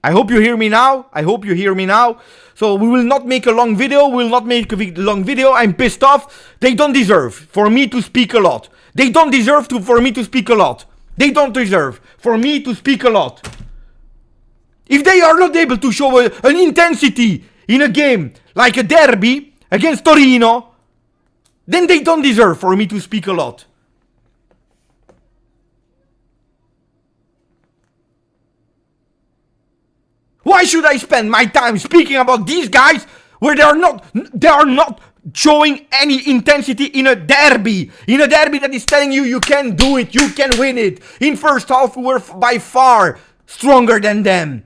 I hope you hear me now. I hope you hear me now. So we will not make a long video. We will not make a long video. I'm pissed off. They don't deserve for me to speak a lot. They don't deserve for me to speak a lot. They don't deserve for me to speak a lot. If they are not able to show an intensity in a game like a derby against Torino, then they don't deserve for me to speak a lot. Why should I spend my time speaking about these guys where they are not showing any intensity in a derby? In a derby that is telling you can do it, you can win it. In first half, we were by far stronger than them.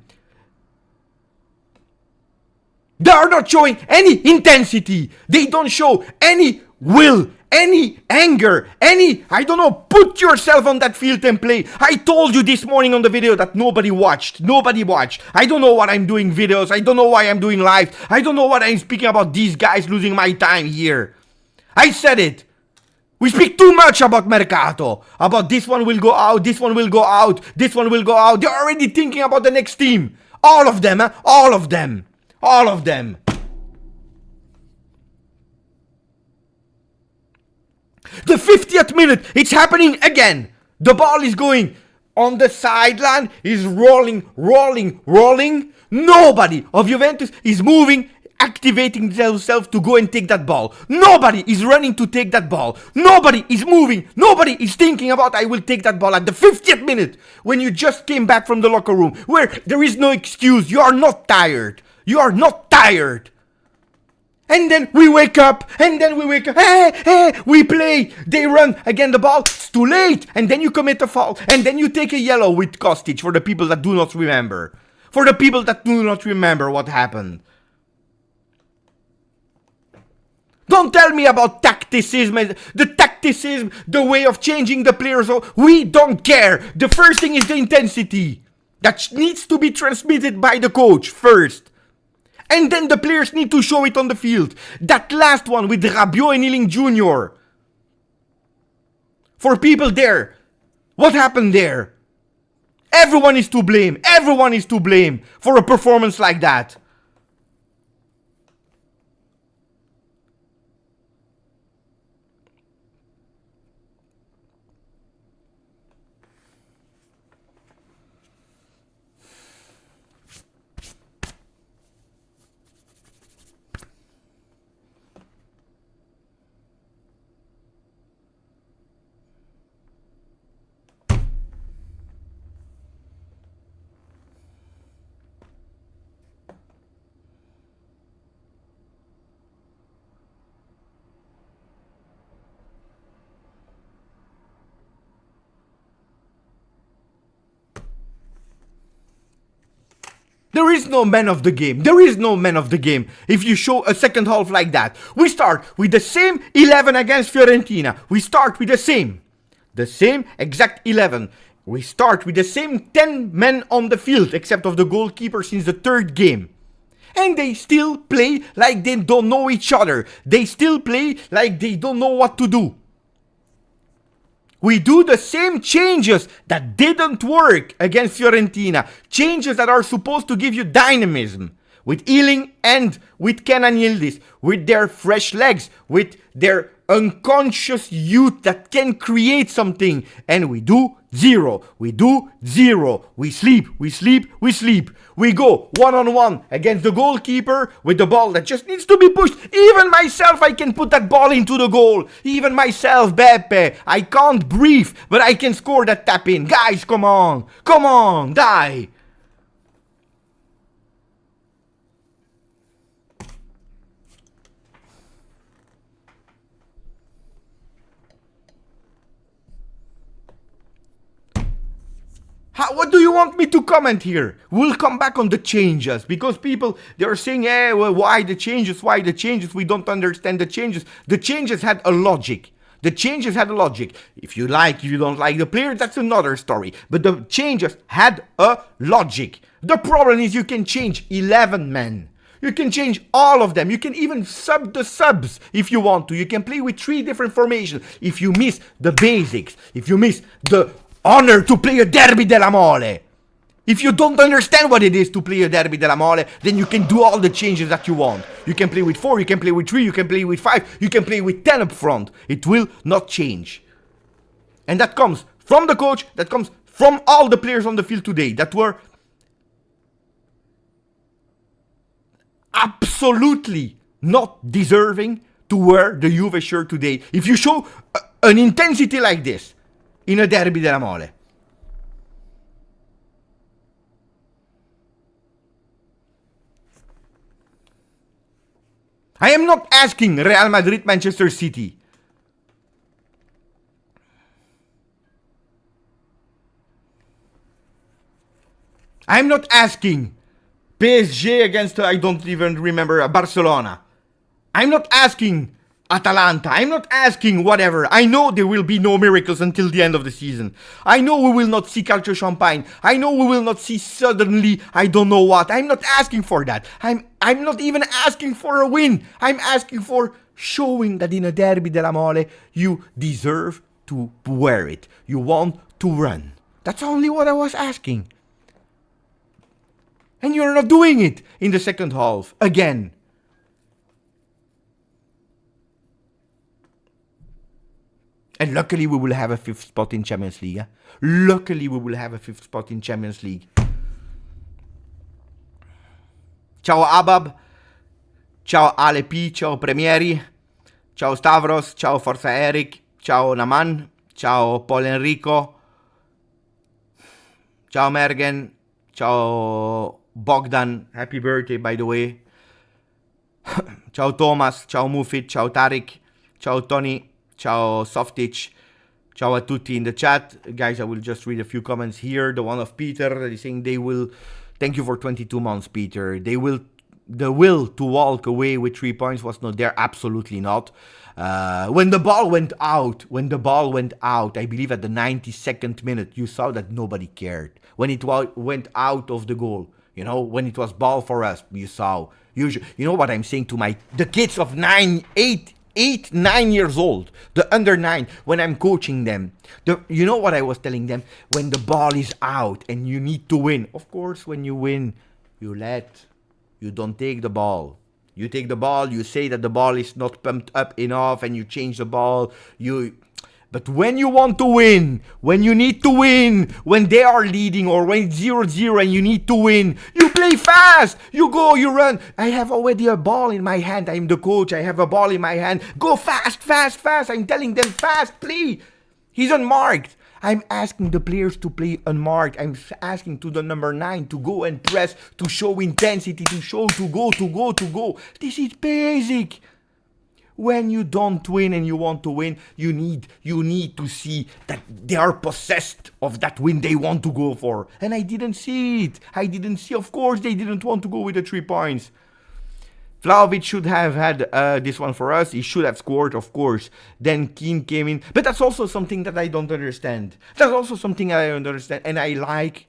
They are not showing any intensity. They don't show any will, any anger, any, I don't know, put yourself on that field and play. I told you this morning on the video that nobody watched. Nobody watched. I don't know what I'm doing videos. I don't know why I'm doing live. I don't know what I'm speaking about these guys losing my time here. I said it. We speak too much about Mercato. About this one will go out, this one will go out, this one will go out. They're already thinking about the next team. All of them, all of them. All of them. The 50th minute, it's happening again. The ball is going on the sideline, is rolling. Nobody of Juventus is moving, activating themselves to go and take that ball. Nobody is running to take that ball. Nobody is moving. Nobody is thinking about, I will take that ball at the 50th minute when you just came back from the locker room, where there is no excuse. You are not tired. You are not tired. And then we wake up, we play, they run, again the ball, it's too late, and then you commit a foul, and then you take a yellow with Kostic for the people that do not remember. For the people that do not remember what happened. Don't tell me about tacticism, the way of changing the players, we don't care. The first thing is the intensity. That needs to be transmitted by the coach first. And then the players need to show it on the field. That last one with Rabiot and Ealing Jr. For people there, what happened there? Everyone is to blame. Everyone is to blame for a performance like that. There is no man of the game. There is no man of the game if you show a second half like that. We start with the same 11 against Fiorentina. We start with the same exact 11. We start with the same 10 men on the field, except of the goalkeeper since the third game. And they still play like they don't know each other. They still play like they don't know what to do. We do the same changes that didn't work against Fiorentina. Changes that are supposed to give you dynamism. With Ealing and with Kenan Yildiz. With their fresh legs. With their unconscious youth that can create something. And we do zero. We do zero. We sleep. We go one-on-one against the goalkeeper with the ball that just needs to be pushed. Even myself, I can put that ball into the goal. Even myself, Beppe. I can't breathe, but I can score that tap in. Guys, come on. Come on, die. What do you want me to comment here? We'll come back on the changes, because people, they're saying, well, why the changes, we don't understand the changes. The changes had a logic. If you don't like the players, that's another story. But the changes had a logic. The problem is you can change 11 men. You can change all of them. You can even sub the subs if you want to. You can play with 3 different formations. If you miss the basics, if you miss the honor to play a derby della mole, If you don't understand what it is to play a Derby della Mole, then you can do all the changes that you want. You can play with 4, you can play with 3, you can play with 5, you can play with 10 up front. It will not change. And that comes from the coach, that comes from all the players on the field today that were absolutely not deserving to wear the Juve shirt today. If you show an intensity like this in a Derby della Mole. I am not asking Real Madrid, Manchester City. I'm not asking PSG against, I don't even remember, Barcelona. I'm not asking Atalanta. I'm not asking whatever. I know there will be no miracles until the end of the season. I know we will not see Calcio Champagne. I know we will not see suddenly I don't know what. I'm not asking for that. I'm not even asking for a win. I'm asking for showing that in a Derby della Mole you deserve to wear it. You want to run. That's only what I was asking. And you're not doing it in the second half again. And luckily we will have a 5th spot in Champions League. Luckily we will have a 5th spot in Champions League. Ciao Abab. Ciao Ale P. Ciao Premieri. Ciao Stavros. Ciao Forza Eric. Ciao Naman. Ciao Paul Enrico. Ciao Mergen. Ciao Bogdan. Happy birthday, by the way. Ciao Thomas. Ciao Mufit. Ciao Tarik. Ciao Tony. Ciao Softic. Ciao a tutti in the chat. Guys, I will just read a few comments here. The one of Peter that is saying they will... Thank you for 22 months, Peter. The will to walk away with 3 points was not there. Absolutely not. When the ball went out, I believe at the 92nd minute, you saw that nobody cared. When it went out of the goal, you know, when it was ball for us, you saw. You know what I'm saying to the kids of 9 years old, the under 9, when I'm coaching them, you know what I was telling them? When the ball is out and you need to win, of course, when you win, you don't take the ball. You take the ball, you say that the ball is not pumped up enough and you change the ball. But when you want to win, when you need to win, when they are leading or when it's 0-0 and you need to win, you play fast. You go, you run. I have already a ball in my hand. I'm the coach. I have a ball in my hand. Go fast, fast, fast. I'm telling them fast, play. He's unmarked. I'm asking the players to play unmarked. I'm asking to the number 9 to go and press, to show intensity, to go. This is basic. When you don't win and you want to win, you need to see that they are possessed of that win they want to go for. And I didn't see it. Of course, they didn't want to go with the 3 points. Vlahovic should have had this one for us. He should have scored, of course. Then Keane came in. But that's also something that I don't understand. And I like...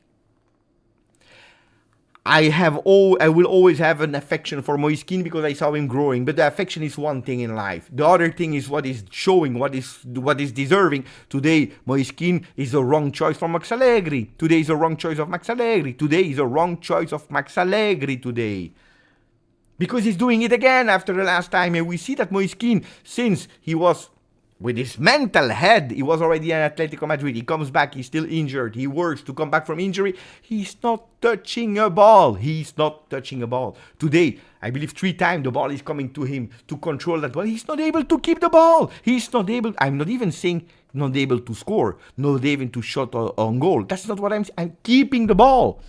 I will always have an affection for Moise Kean because I saw him growing. But the affection is one thing in life. The other thing is what is showing, what is deserving. Today, Moise Kean is the wrong choice for Max Allegri. Today is the wrong choice of Max Allegri. Today. Because he's doing it again after the last time. And we see that Moise Kean, since he was... with his mental head, he was already in Atletico Madrid. He comes back, he's still injured. He works to come back from injury. He's not touching a ball. Today, I believe 3 times the ball is coming to him to control that ball. He's not able to keep the ball. I'm not even saying not able to score, not able to shot on goal. That's not what I'm saying. I'm keeping the ball.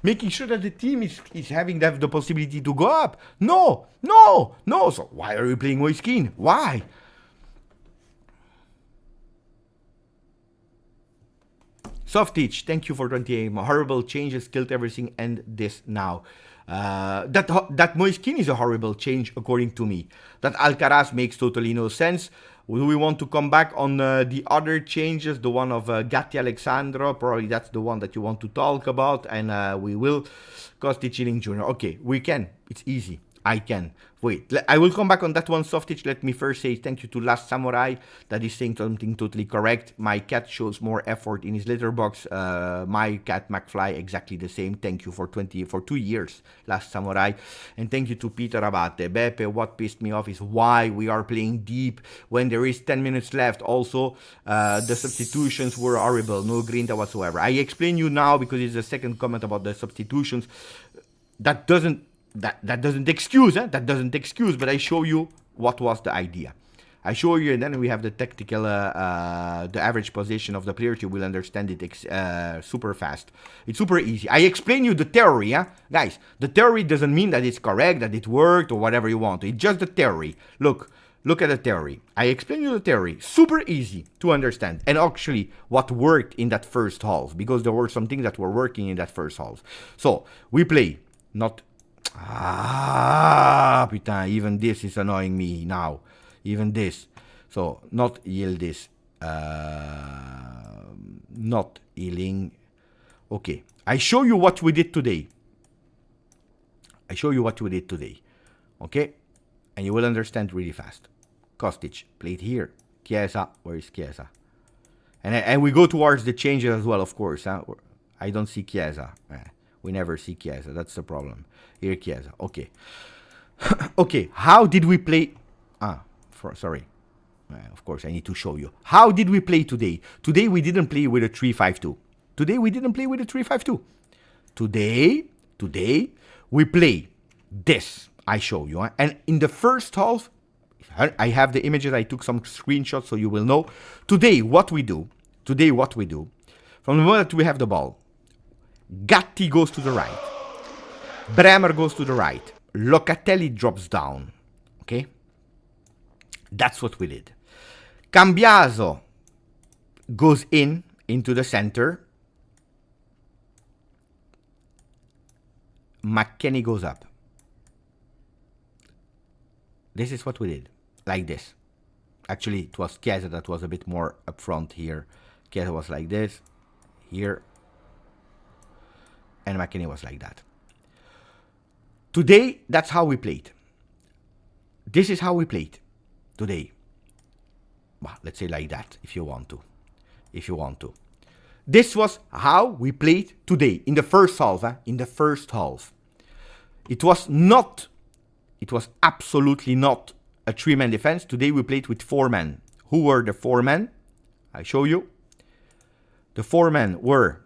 Making sure that the team is having the possibility to go up. No. So why are you playing Moise Kean? Why? Softic, thank you for 28. Horrible changes killed everything and this now. That Moise Kean is a horrible change according to me. That Alcaraz makes totally no sense. Do we want to come back on the other changes? The one of Gatti Alexandro, probably that's the one that you want to talk about. And we will. Kostic Chilling Jr. Okay, we can. It's easy. I can. Wait, I will come back on that one, Softage. Let me first say thank you to Last Samurai that is saying something totally correct. My cat shows more effort in his litter box. My cat McFly exactly the same. Thank you for 2 years, Last Samurai. And thank you to Peter Abate. Beppe, what pissed me off is why we are playing deep when there is 10 minutes left. Also, the substitutions were horrible. No grinta whatsoever. I explain you now because it's the second comment about the substitutions. That doesn't excuse, that doesn't excuse, but I show you what was the idea. I show you, and then we have the tactical, the average position of the players. You will understand it super fast. It's super easy. I explain you the theory, guys. The theory doesn't mean that it's correct, that it worked, or whatever you want. It's just the theory. Look at the theory. I explain you the theory. Super easy to understand. And actually, what worked in that first half, because there were some things that were working in that first half. So we play not. Putain, even this is annoying me now. Even this. So, not yield this. Not healing. Okay. I show you what we did today. Okay? And you will understand really fast. Kostic, played here. Chiesa, where is Chiesa? And we go towards the changes as well, of course. I don't see Chiesa. We never see Chiesa. That's the problem. Here, Chiesa. Okay. Okay. How did we play? Sorry. Of course, I need to show you. How did we play today? Today, we didn't play with a 3-5-2. Today, we play this. I show you. And in the first half, I have the images. I took some screenshots so you will know. Today, what we do. From the moment we have the ball, Gatti goes to the right. Bremer goes to the right. Locatelli drops down. Okay? That's what we did. Cambiaso goes into the center. McKennie goes up. This is what we did. Like this. Actually, it was Chiesa that was a bit more up front here. Chiesa was like this. Here. And McKennie was like that. Today, that's how we played. This is how we played today. Well, let's say like that, if you want to. This was how we played today, in the first half. It was absolutely not a 3-man defense. Today we played with 4 men. Who were the 4 men? I show you. The 4 men were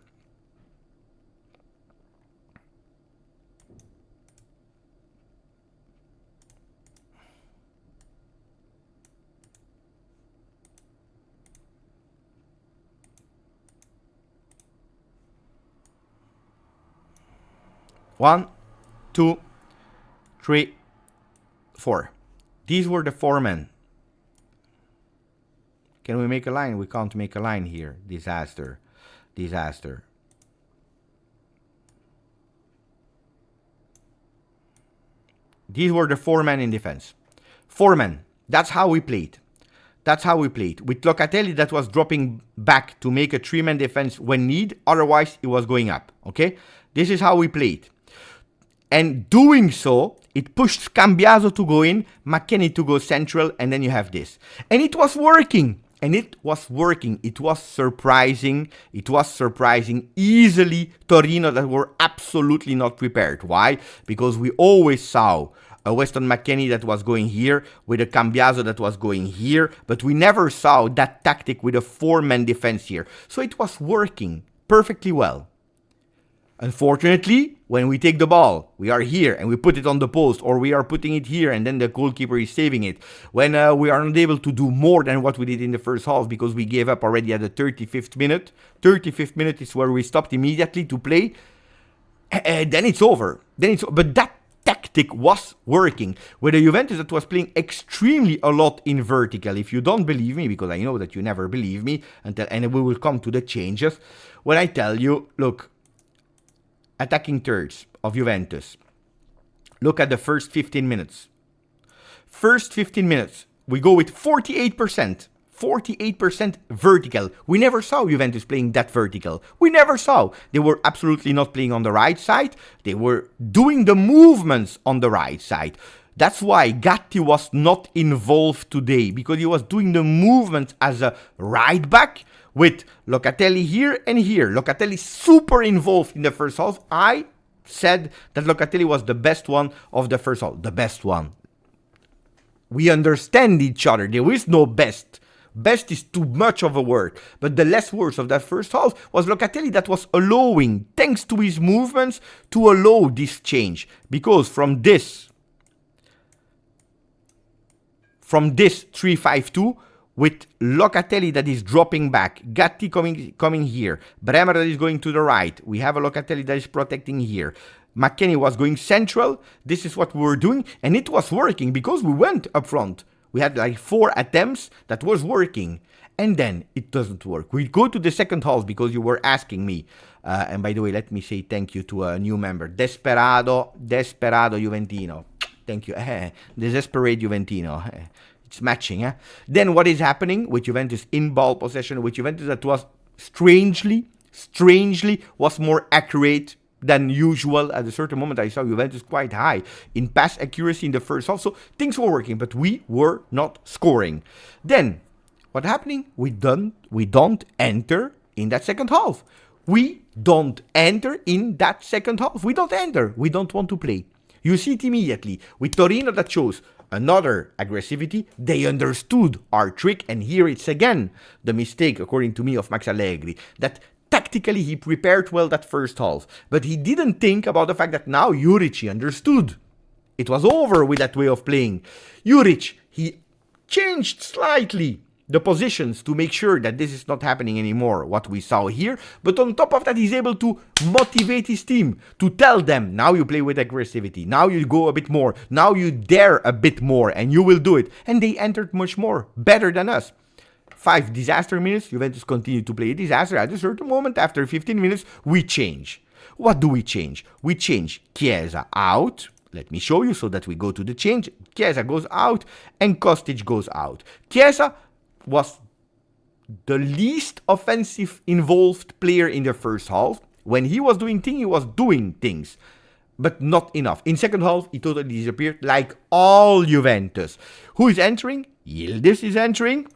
one, 2, 3, 4. These were the 4 men. Can we make a line? We can't make a line here. Disaster. These were the 4 men in defense. 4 men. That's how we played. With Locatelli that was dropping back to make a 3-man defense when need. Otherwise, it was going up. Okay? This is how we played. And doing so, it pushed Cambiaso to go in, McKennie to go central, and then you have this. And it was working. It was surprising. Easily Torino that were absolutely not prepared. Why? Because we always saw a Weston McKennie that was going here, with a Cambiaso that was going here, but we never saw that tactic with a 4-man defense here. So it was working perfectly well. Unfortunately, when we take the ball, we are here and we put it on the post, or we are putting it here and then the goalkeeper is saving it. When we are not able to do more than what we did in the first half because we gave up already at the 35th minute. 35th minute is where we stopped immediately to play. Then it's over. But that tactic was working with a Juventus that was playing extremely a lot in vertical. If you don't believe me, because I know that you never believe me, and we will come to the changes, when I tell you, look, attacking thirds of Juventus. Look at the first 15 minutes. We go with 48%. 48% vertical. We never saw Juventus playing that vertical. We never saw. They were absolutely not playing on the right side. They were doing the movements on the right side. That's why Gatti was not involved today, because he was doing the movements as a right back with Locatelli here and here. Locatelli super involved in the first half. I said that Locatelli was the best one of the first half. The best one. We understand each other. There is no best. Best is too much of a word. But the less words of that first half was Locatelli that was allowing, thanks to his movements, to allow this change. Because from this 3-5-2, with Locatelli that is dropping back, Gatti coming here, Bremer that is going to the right, we have a Locatelli that is protecting here, McKennie was going central. This is what we were doing, and it was working because we went up front. We had like 4 attempts that was working, and then it doesn't work. We go to the second half because you were asking me. And by the way, let me say thank you to a new member, Desperado Juventino. Thank you. Desperate Juventino. It's matching. Then what is happening with Juventus in ball possession, with Juventus that was strangely was more accurate than usual. At a certain moment, I saw Juventus quite high in pass accuracy in the first half. So things were working, but we were not scoring. Then what happening? We don't enter in that second half. We don't enter in that second half. We don't enter. We don't want to play. You see it immediately with Torino that shows another aggressivity. They understood our trick, and here it's again the mistake, according to me, of Max Allegri, that tactically he prepared well that first half, but he didn't think about the fact that now Juric, he understood. It was over with that way of playing. Juric, he changed slightly the positions to make sure that this is not happening anymore, what we saw here. But on top of that, he's able to motivate his team, to tell them, now you play with aggressivity, now you go a bit more, now you dare a bit more, and you will do it. And they entered much more, better than us. 5 disaster minutes, Juventus continued to play a disaster. At a certain moment, after 15 minutes, we change. What do we change? We change Chiesa out. Let me show you so that we go to the change. Chiesa goes out and Kostic goes out. Chiesa was the least offensive involved player in the first half. When he was doing things, he was doing things, but not enough. In second half, he totally disappeared, like all Juventus. Who is entering? Yildiz is entering.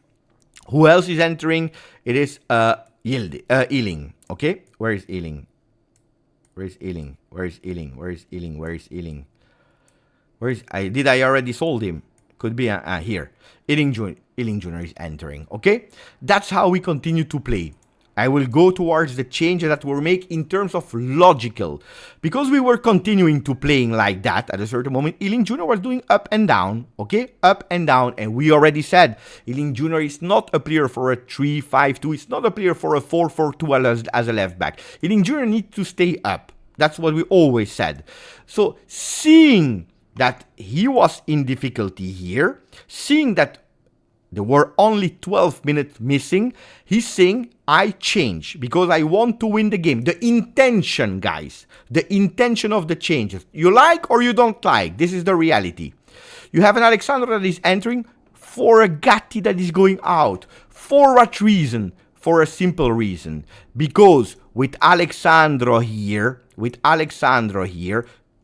Who else is entering? It is Ealing. Okay, where is Ealing? Did I already sold him? Could be here. Ealing Jr. is entering. Okay, that's how we continue to play. I will go towards the changes that were made in terms of logical. Because we were continuing to playing like that, at a certain moment, Ealing Jr. was doing up and down, okay? Up and down, and we already said, Ealing Jr. is not a player for a 3-5-2, it's not a player for a 4-4-2 as a left back. Ealing Jr. needs to stay up. That's what we always said. So, seeing that he was in difficulty here, seeing that there were only 12 minutes missing, he's saying, I change because I want to win the game. The intention, guys. The intention of the changes. You like or you don't like. This is the reality. You have an Alexandro that is entering for a Gatti that is going out. For what reason? For a simple reason. Because with Alexandro here,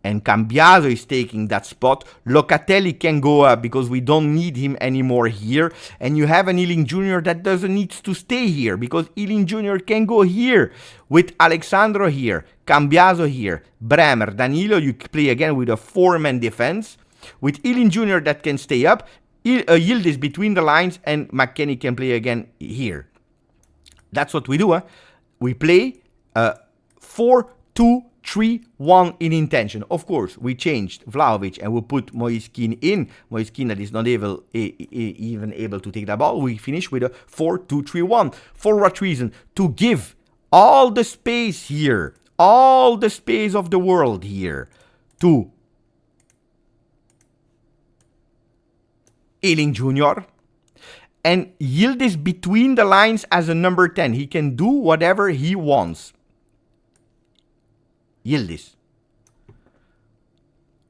and Cambiaso is taking that spot, Locatelli can go up because we don't need him anymore here. And you have an Ealing Jr. that doesn't need to stay here because Ealing Jr. can go here. With Alexandro here, Cambiaso here, Bremer, Danilo, you play again with a 4-man defense. With Ealing Jr. that can stay up, Yildiz between the lines, and McKennie can play again here. That's what we do. We play 4-2-3-1 in intention. Of course, we changed Vlahovic and we put Moiskin in. Moiskin that is not even able to take the ball. We finish with a 4-2-3-1. For what reason? To give all the space here, all the space of the world here to Ealing Jr. and Yildiz between the lines as a number 10. He can do whatever he wants. Yildiz.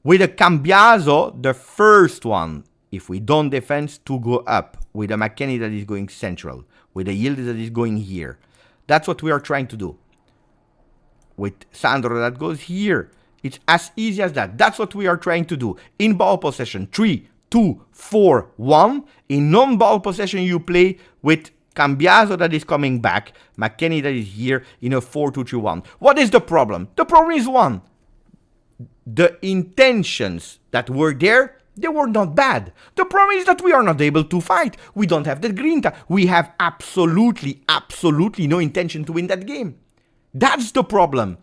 With a Cambiaso, the first one, if we don't defend, to go up, with a McKennie that is going central, with a Yildiz that is going here. That's what we are trying to do. With Sandro that goes here. It's as easy as that. That's what we are trying to do. In ball possession, 3, 2, 4, 1. In non-ball possession, you play with Cambiaso that is coming back, McKennie that is here in a 4-2-3-1. What is the problem? The problem is one. The intentions that were there, they were not bad. The problem is that we are not able to fight. We don't have the grinta. We have absolutely no intention to win that game. That's the problem.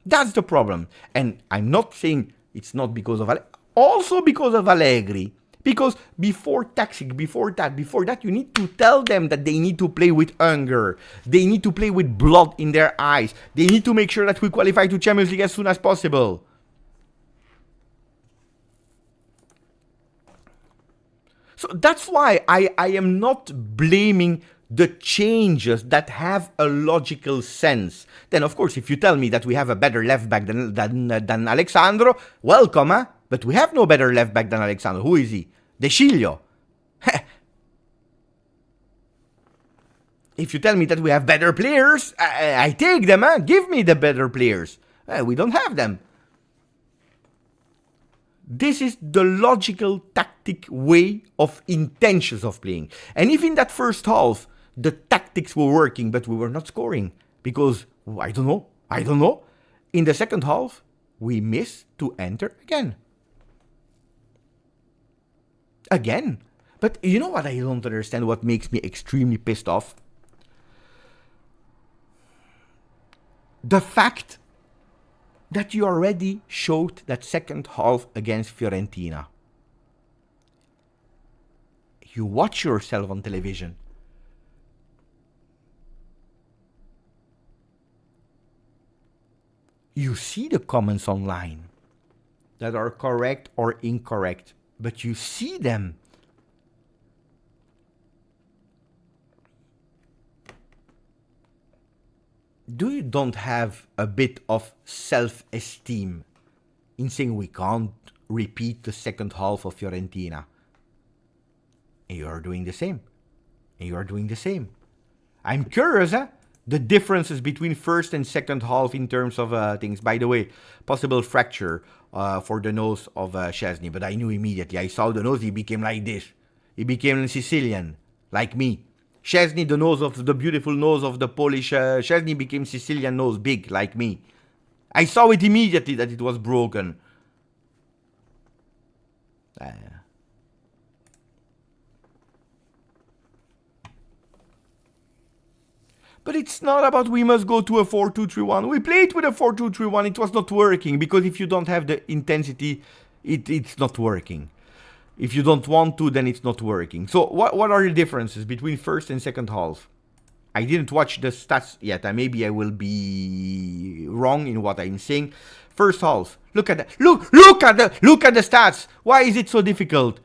That's the problem. And I'm not saying it's not because of also because of Allegri. Because before tactics, before that, you need to tell them that they need to play with hunger. They need to play with blood in their eyes. They need to make sure that we qualify to Champions League as soon as possible. So that's why I am not blaming the changes that have a logical sense. Then, of course, if you tell me that we have a better left back than Alexandro, welcome, huh? But we have no better left back than Alexandro. Who is he? De Sciglio. If you tell me that we have better players, I take them, huh? Give me the better players. We don't have them. This is the logical tactic way of intentions of playing. And if in that first half, the tactics were working, but we were not scoring, because, I don't know. In the second half, we missed to enter again. But you know what I don't understand, what makes me extremely pissed off? The fact that you already showed that second half against Fiorentina. You watch yourself on television. You see the comments online that are correct or incorrect, but you see them. Do you don't have a bit of self-esteem in saying we can't repeat the second half of Fiorentina? And you are doing the same. I'm curious, the differences between first and second half in terms of things. By the way, possible fracture for the nose of Szczesny, but I knew immediately. I saw the nose, he became like this. He became Sicilian, like me. Szczesny, the beautiful nose of the Polish Szczesny became Sicilian nose, big, like me. I saw it immediately that it was broken. But it's not about we must go to a 4-2-3-1. We played with a 4-2-3-1. It was not working, because if you don't have the intensity, it's not working. If you don't want to, then it's not working. So what are the differences between first and second half? I didn't watch the stats yet. Maybe I will be wrong in what I'm saying. First half. Look at that. Look at the stats. Why is it so difficult?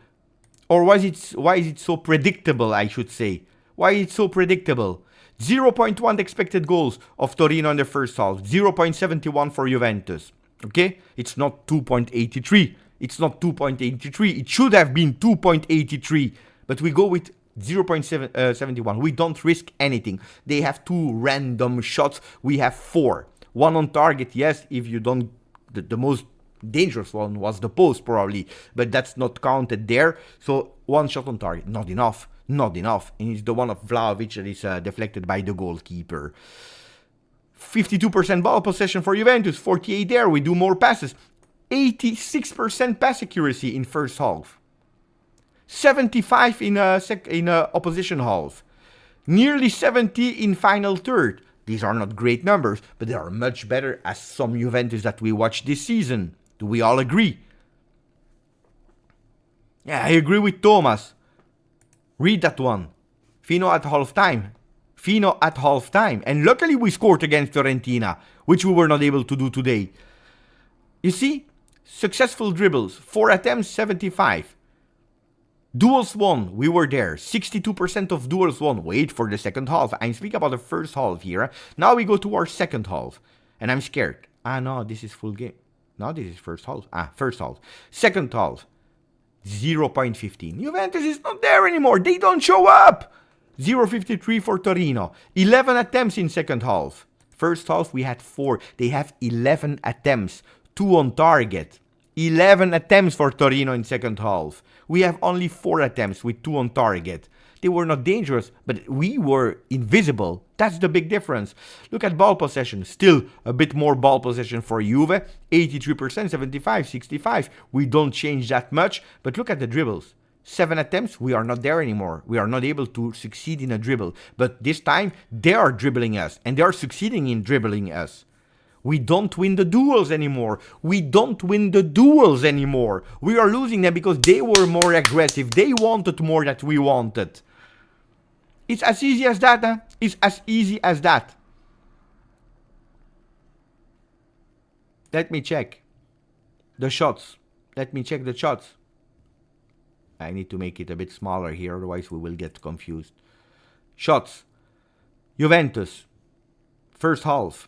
Or why is it so predictable, I should say? Why is it so predictable? 0.1 expected goals of Torino in the first half. 0.71 for Juventus. Okay? It's not 2.83. It's not 2.83. It should have been 2.83. But we go with 0.71. We don't risk anything. They have 2 random shots. We have 4. 1 on target, yes, if you don't... The most dangerous one was the post, probably. But that's not counted there. So 1 shot on target. Not enough. And it's the one of Vlahovic that is deflected by the goalkeeper. 52% ball possession for Juventus. 48 there. We do more passes. 86% pass accuracy in first half. 75 in opposition half. Nearly 70 in final third. These are not great numbers, but they are much better as some Juventus that we watched this season. Do we all agree? Yeah, I agree with Thomas. Read that one. Fino at halftime. And luckily we scored against Fiorentina, which we were not able to do today. You see? Successful dribbles. 4 attempts, 75. Duels won. We were there. 62% of duels won. Wait for the second half. I'm speaking about the first half here. Now we go to our second half. And I'm scared. No, this is full game. No, this is first half. First half. Second half. 0.15. Juventus is not there anymore. They don't show up. 0.53 for Torino. 11 attempts in second half. First half, we had 4. They have 11 attempts. 2 on target. 11 attempts for Torino in second half. We have only 4 attempts with 2 on target. They were not dangerous, but we were invisible. That's the big difference. Look at ball possession. Still a bit more ball possession for Juve. 83%, 75, 65. We don't change that much. But look at the dribbles. 7 attempts, we are not there anymore. We are not able to succeed in a dribble. But this time, they are dribbling us. And they are succeeding in dribbling us. We don't win the duels anymore. We don't win the duels anymore. We are losing them because they were more aggressive. They wanted more than we wanted. It's as easy as that. Huh? It's as easy as that. Let me check the shots. Let me check the shots. I need to make it a bit smaller here, otherwise we will get confused. Shots. Juventus. First half.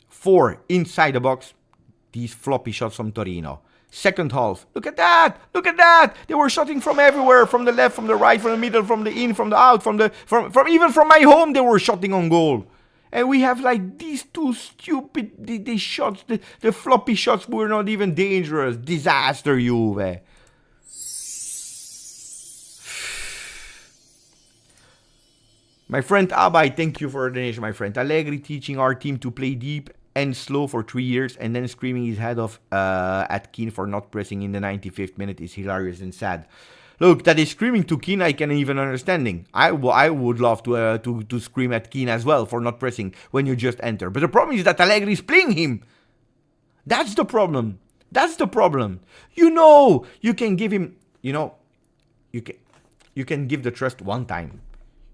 4 inside the box. These floppy shots from Torino. Second half. Look at that. Look at that. They were shooting from everywhere. From the left, from the right, from the middle, from the in, from the out, from even from my home they were shooting on goal. And we have like these 2 stupid the shots, the floppy shots were not even dangerous. Disaster, Juve. My friend Abai, thank you for the donation, my friend. Allegri teaching our team to play deep and slow for 3 years and then screaming his head off at Keane for not pressing in the 95th minute is hilarious and sad. Look, that is screaming to Keane, I can even understanding. I would love to scream at Keane as well for not pressing when you just enter. But the problem is that Allegri is playing him. That's the problem. That's the problem. You know, you can give him, you know, you can give the trust 1 time.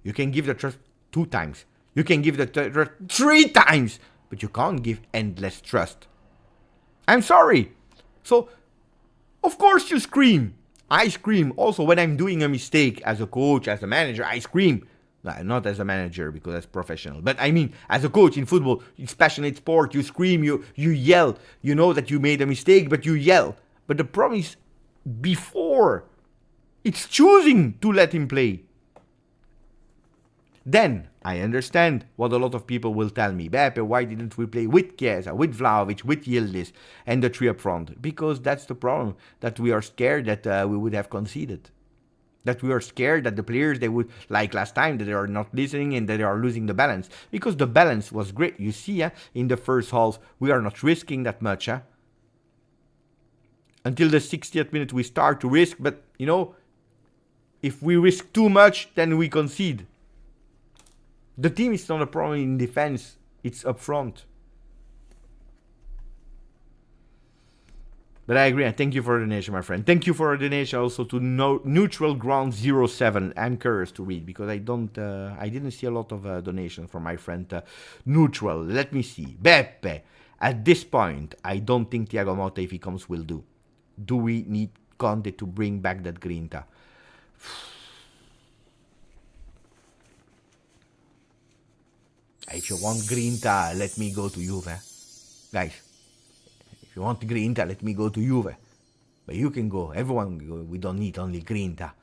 You can give the trust 2 times. You can give the trust 3 times. But you can't give endless trust. I'm sorry. So, of course you scream. I scream. Also, when I'm doing a mistake as a coach, as a manager, I scream. Not as a manager, because that's professional. But I mean, as a coach in football, it's passionate sport. You scream, you yell. You know that you made a mistake, but you yell. But the problem is, before, it's choosing to let him play. Then, I understand what a lot of people will tell me. Beppe, why didn't we play with Chiesa, with Vlahovic, with Yildiz, and the 3 up front? Because that's the problem, that we are scared that we would have conceded. That we are scared that the players, they would, like last time, that they are not listening and that they are losing the balance. Because the balance was great. You see, in the first half, we are not risking that much. Until the 60th minute, we start to risk. But, you know, if we risk too much, then we concede. The team is not a problem in defense, it's up front. But I agree, and thank you for the donation, my friend. Thank you for the donation also to Neutral Ground 07. I'm curious to read because I didn't see a lot of donations from my friend Neutral. Let me see. Beppe, at this point, I don't think Thiago Motta, if he comes, will do. Do we need Conte to bring back that grinta? If you want grinta, let me go to Juve. Guys, if you want grinta, let me go to Juve. But you can go, everyone can go. We don't need only grinta.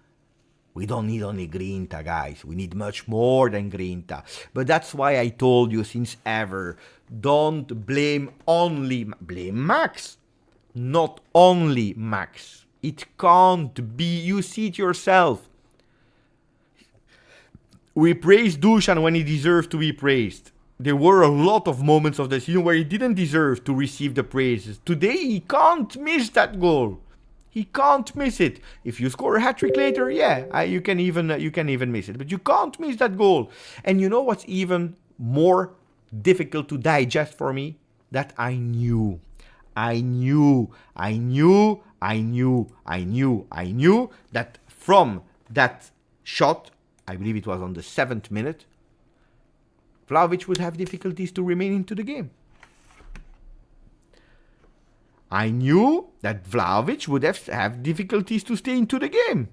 We don't need only grinta, guys. We need much more than grinta. But that's why I told you since ever, don't blame only, blame Max. Not only Max. It can't be, you see it yourself. We praised Dusan when he deserved to be praised. There were a lot of moments of the season where he didn't deserve to receive the praises. Today, he can't miss that goal. He can't miss it. If you score a hat-trick later, yeah, you can even miss it. But you can't miss that goal. And you know what's even more difficult to digest for me? That I knew that from that shot, I believe it was on the 7th minute, Vlahovic would have difficulties to remain into the game. I knew that Vlahovic would have difficulties to stay into the game.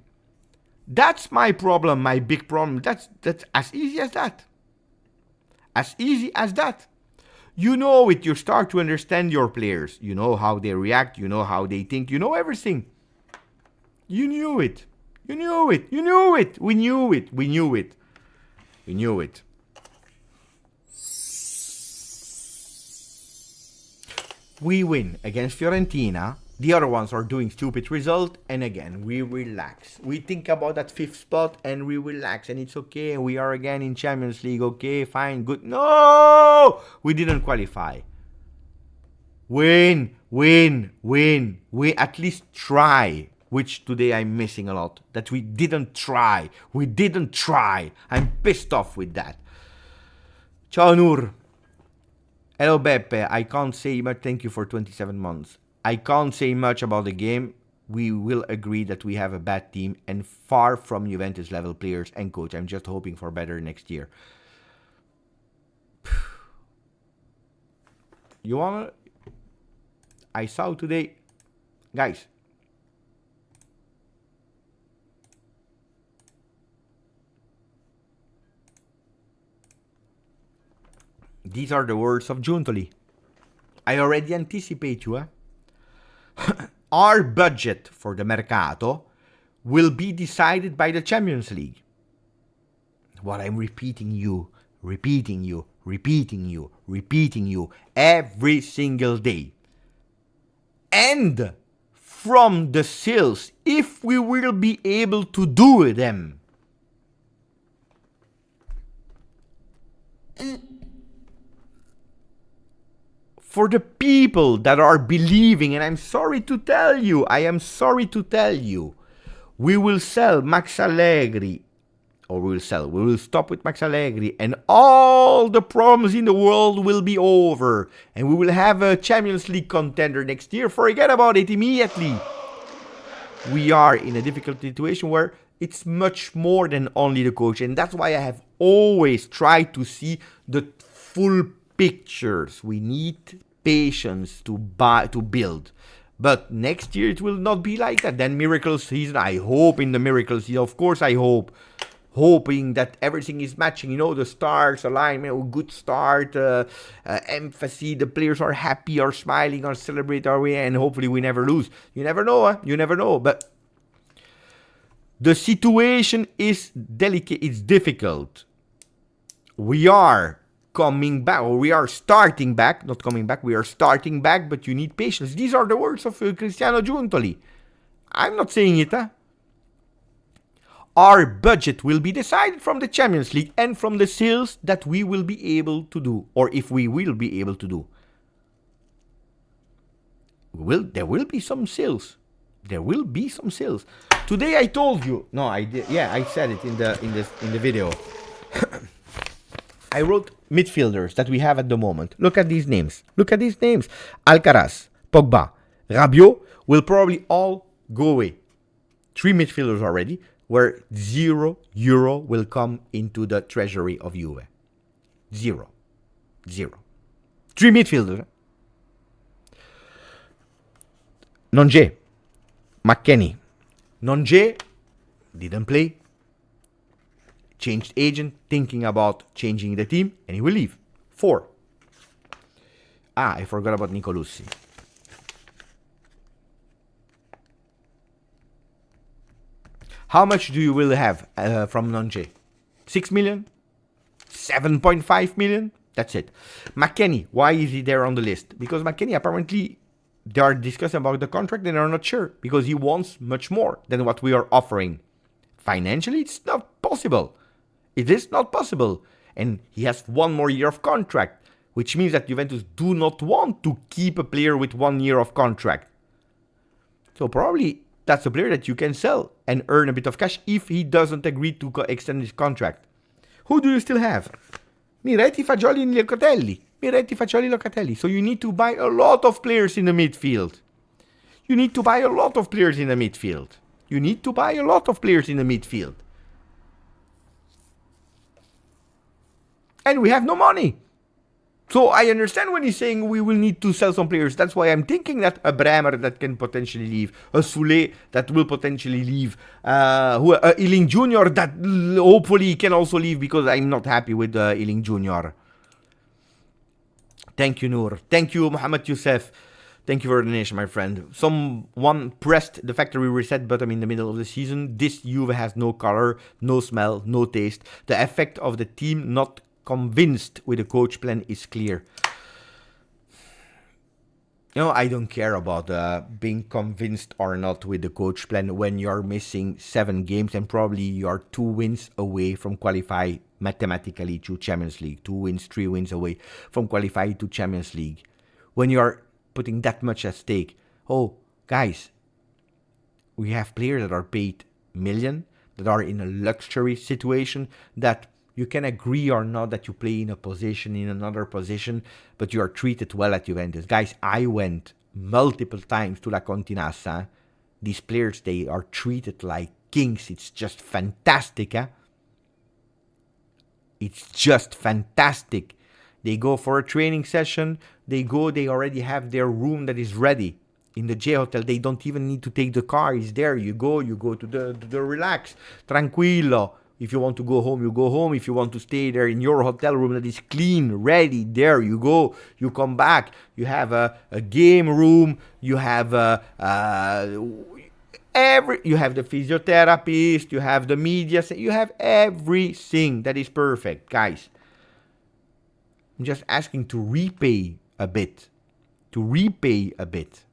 That's my problem, my big problem. That's as easy as that. As easy as that. You know it, you start to understand your players. You know how they react, you know how they think, you know everything. You knew it. You knew it. You knew it. We knew it. We knew it. We knew it. We win against Fiorentina. The other ones are doing stupid result, and again, we relax. We think about that 5th spot, and we relax, and it's okay. We are again in Champions League, okay, fine, good. No! We didn't qualify. Win. We at least try, which today I'm missing a lot. That we didn't try. We didn't try. I'm pissed off with that. Ciao, Nur. Hello, Beppe. I can't say much. Thank you for 27 months. I can't say much about the game. We will agree that we have a bad team and far from Juventus level players and coach. I'm just hoping for better next year. You wanna? I saw today, guys. These are the words of Giuntoli. I already anticipate you, Our budget for the Mercato will be decided by the Champions League. What I'm repeating you every single day. And from the sales, if we will be able to do them. For the people that are believing, and I'm sorry to tell you, we will sell Max Allegri, or we will stop with Max Allegri, and all the problems in the world will be over, and we will have a Champions League contender next year. Forget about it immediately. We are in a difficult situation where it's much more than only the coach, and that's why I have always tried to see the full pictures. We need patience to build, but next year it will not be like that. Then miracle season. I hope in the miracle season. Of course, hoping that everything is matching. You know, the stars align. Good start, emphasis. The players are happy, are smiling, are celebrating, and hopefully we never lose. You never know. You never know. But the situation is delicate. It's difficult. We are coming back, or we are starting back, not coming back, we are starting back, but you need patience. These are the words of Cristiano Giuntoli. I'm not saying it, Our budget will be decided from the Champions League and from the sales that we will be able to do, or if we will be able to do. There will be some sales. There will be some sales. Today I told you, no, I did, yeah, I said it in the video. I wrote midfielders that we have at the moment. Look at these names. Alcaraz, Pogba, Rabiot will probably all go away. 3 midfielders already, where €0 will come into the treasury of Juve. Zero. 3 midfielders. Nonje, McKennie. Nonje didn't play. Changed agent, thinking about changing the team, and he will leave. 4. I forgot about Nicolussi. How much do you will have from Nonje? 6 million? 7.5 million? That's it. McKennie, why is he there on the list? Because McKennie, apparently, they are discussing about the contract and they are not sure, because he wants much more than what we are offering. Financially, it's not possible. It is not possible. And he has 1 more year of contract, which means that Juventus do not want to keep a player with 1 year of contract. So probably that's a player that you can sell and earn a bit of cash if he doesn't agree to extend his contract. Who do you still have? Miretti, Fagioli, Locatelli. So you need to buy a lot of players in the midfield. And we have no money. So I understand when he's saying we will need to sell some players. That's why I'm thinking that a Bremer that can potentially leave, a Soule that will potentially leave, Iling Jr. that hopefully can also leave, because I'm not happy with Iling Jr. Thank you, Noor. Thank you, Mohamed Youssef. Thank you for the donation, my friend. Someone pressed the factory reset button in the middle of the season. This Juve has no color, no smell, no taste. The effect of the team not convinced with the coach plan is clear. I don't care about being convinced or not with the coach plan when you're missing 7 games and probably you're 2 wins away from qualify mathematically to Champions League. 2 wins, 3 wins away from qualify to Champions League. When you're putting that much at stake. Oh, guys, we have players that are paid million, that are in a luxury situation, that you can agree or not that you play in a position, in another position, but you are treated well at Juventus. Guys, I went multiple times to La Continassa. These players, they are treated like kings. It's just fantastic. It's just fantastic. They go for a training session. They already have their room that is ready. In the J Hotel, they don't even need to take the car. It's there. You go to the relax. Tranquillo. If you want to go home, you go home. If you want to stay there in your hotel room that is clean, ready, there you go. You come back. You have a game room. You have you have the physiotherapist. You have the media. You have everything that is perfect, guys. I'm just asking to repay a bit. To repay a bit.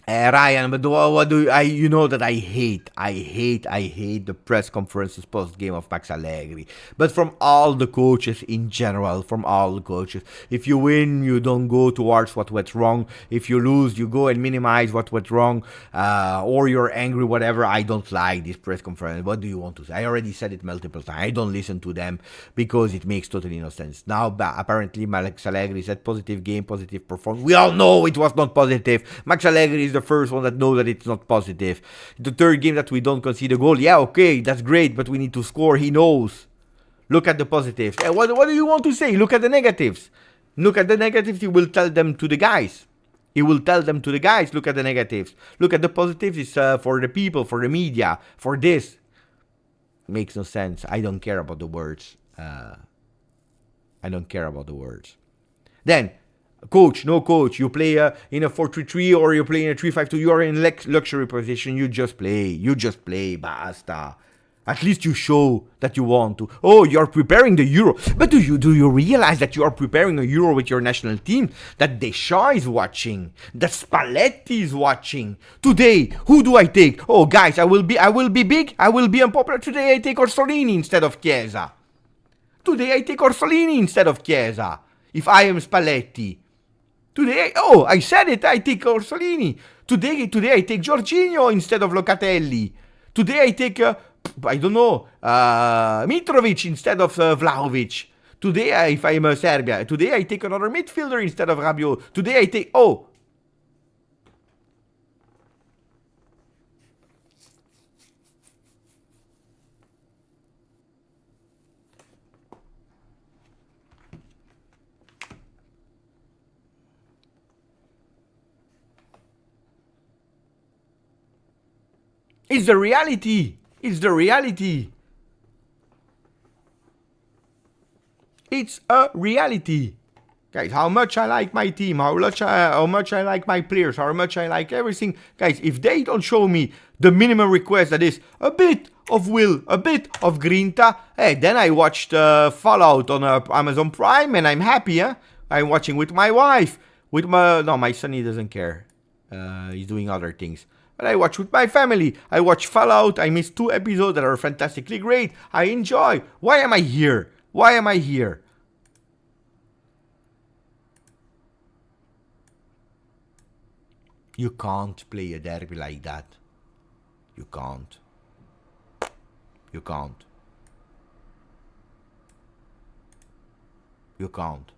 Ryan, but what do you know that I hate the press conferences post game of Max Allegri, but from all the coaches in general, from all the coaches. If you win, you don't go towards what went wrong. If you lose, you go and minimize what went wrong, or you're angry, whatever. I don't like this press conference. What do you want to say? I already said it multiple times. I don't listen to them because it makes totally no sense. Now, apparently, Max Allegri said positive game, positive performance. We all know it was not positive. Max Allegri is the first one that knows that it's not positive. The third game that we don't concede a goal, yeah, okay, that's great, but we need to score. He knows. Look at the positives. And what do you want to say? Look at the negatives. Look at the negatives. He will tell them to the guys. He will tell them to the guys. Look at the negatives. Look at the positives. It's for the people, for the media, for this. Makes no sense. I don't care about the words. I don't care about the words. Then, coach, no coach. You play in a 4-3-3 or you play in a 3-5-2. You are in luxury position. You just play. You just play. Basta. At least you show that you want to. Oh, you're preparing the Euro. But do you realize that you are preparing a Euro with your national team? That Deschamps is watching. That Spalletti is watching. Today, who do I take? Oh, guys, I will be big. I will be unpopular. Today I take Orsolini instead of Chiesa. Today I take Orsolini instead of Chiesa. If I am Spalletti. Today, I said it. I take Orsolini. Today I take Jorginho instead of Locatelli. Today I take, I don't know, Mitrovic instead of Vlahovic. Today, if I'm Serbia, today I take another midfielder instead of Rabiot. Today I take, it's the reality. It's the reality. It's a reality. Guys, how much I like my team, how much I like my players, how much I like everything. Guys, if they don't show me the minimum request that is a bit of will, a bit of grinta, then I watched Fallout on Amazon Prime and I'm happy, I'm watching with my wife. My son, he doesn't care. He's doing other things. But I watch with my family. I watch Fallout. I missed 2 episodes that are fantastically great. I enjoy. Why am I here? Why am I here? You can't play a derby like that. You can't. You can't. You can't.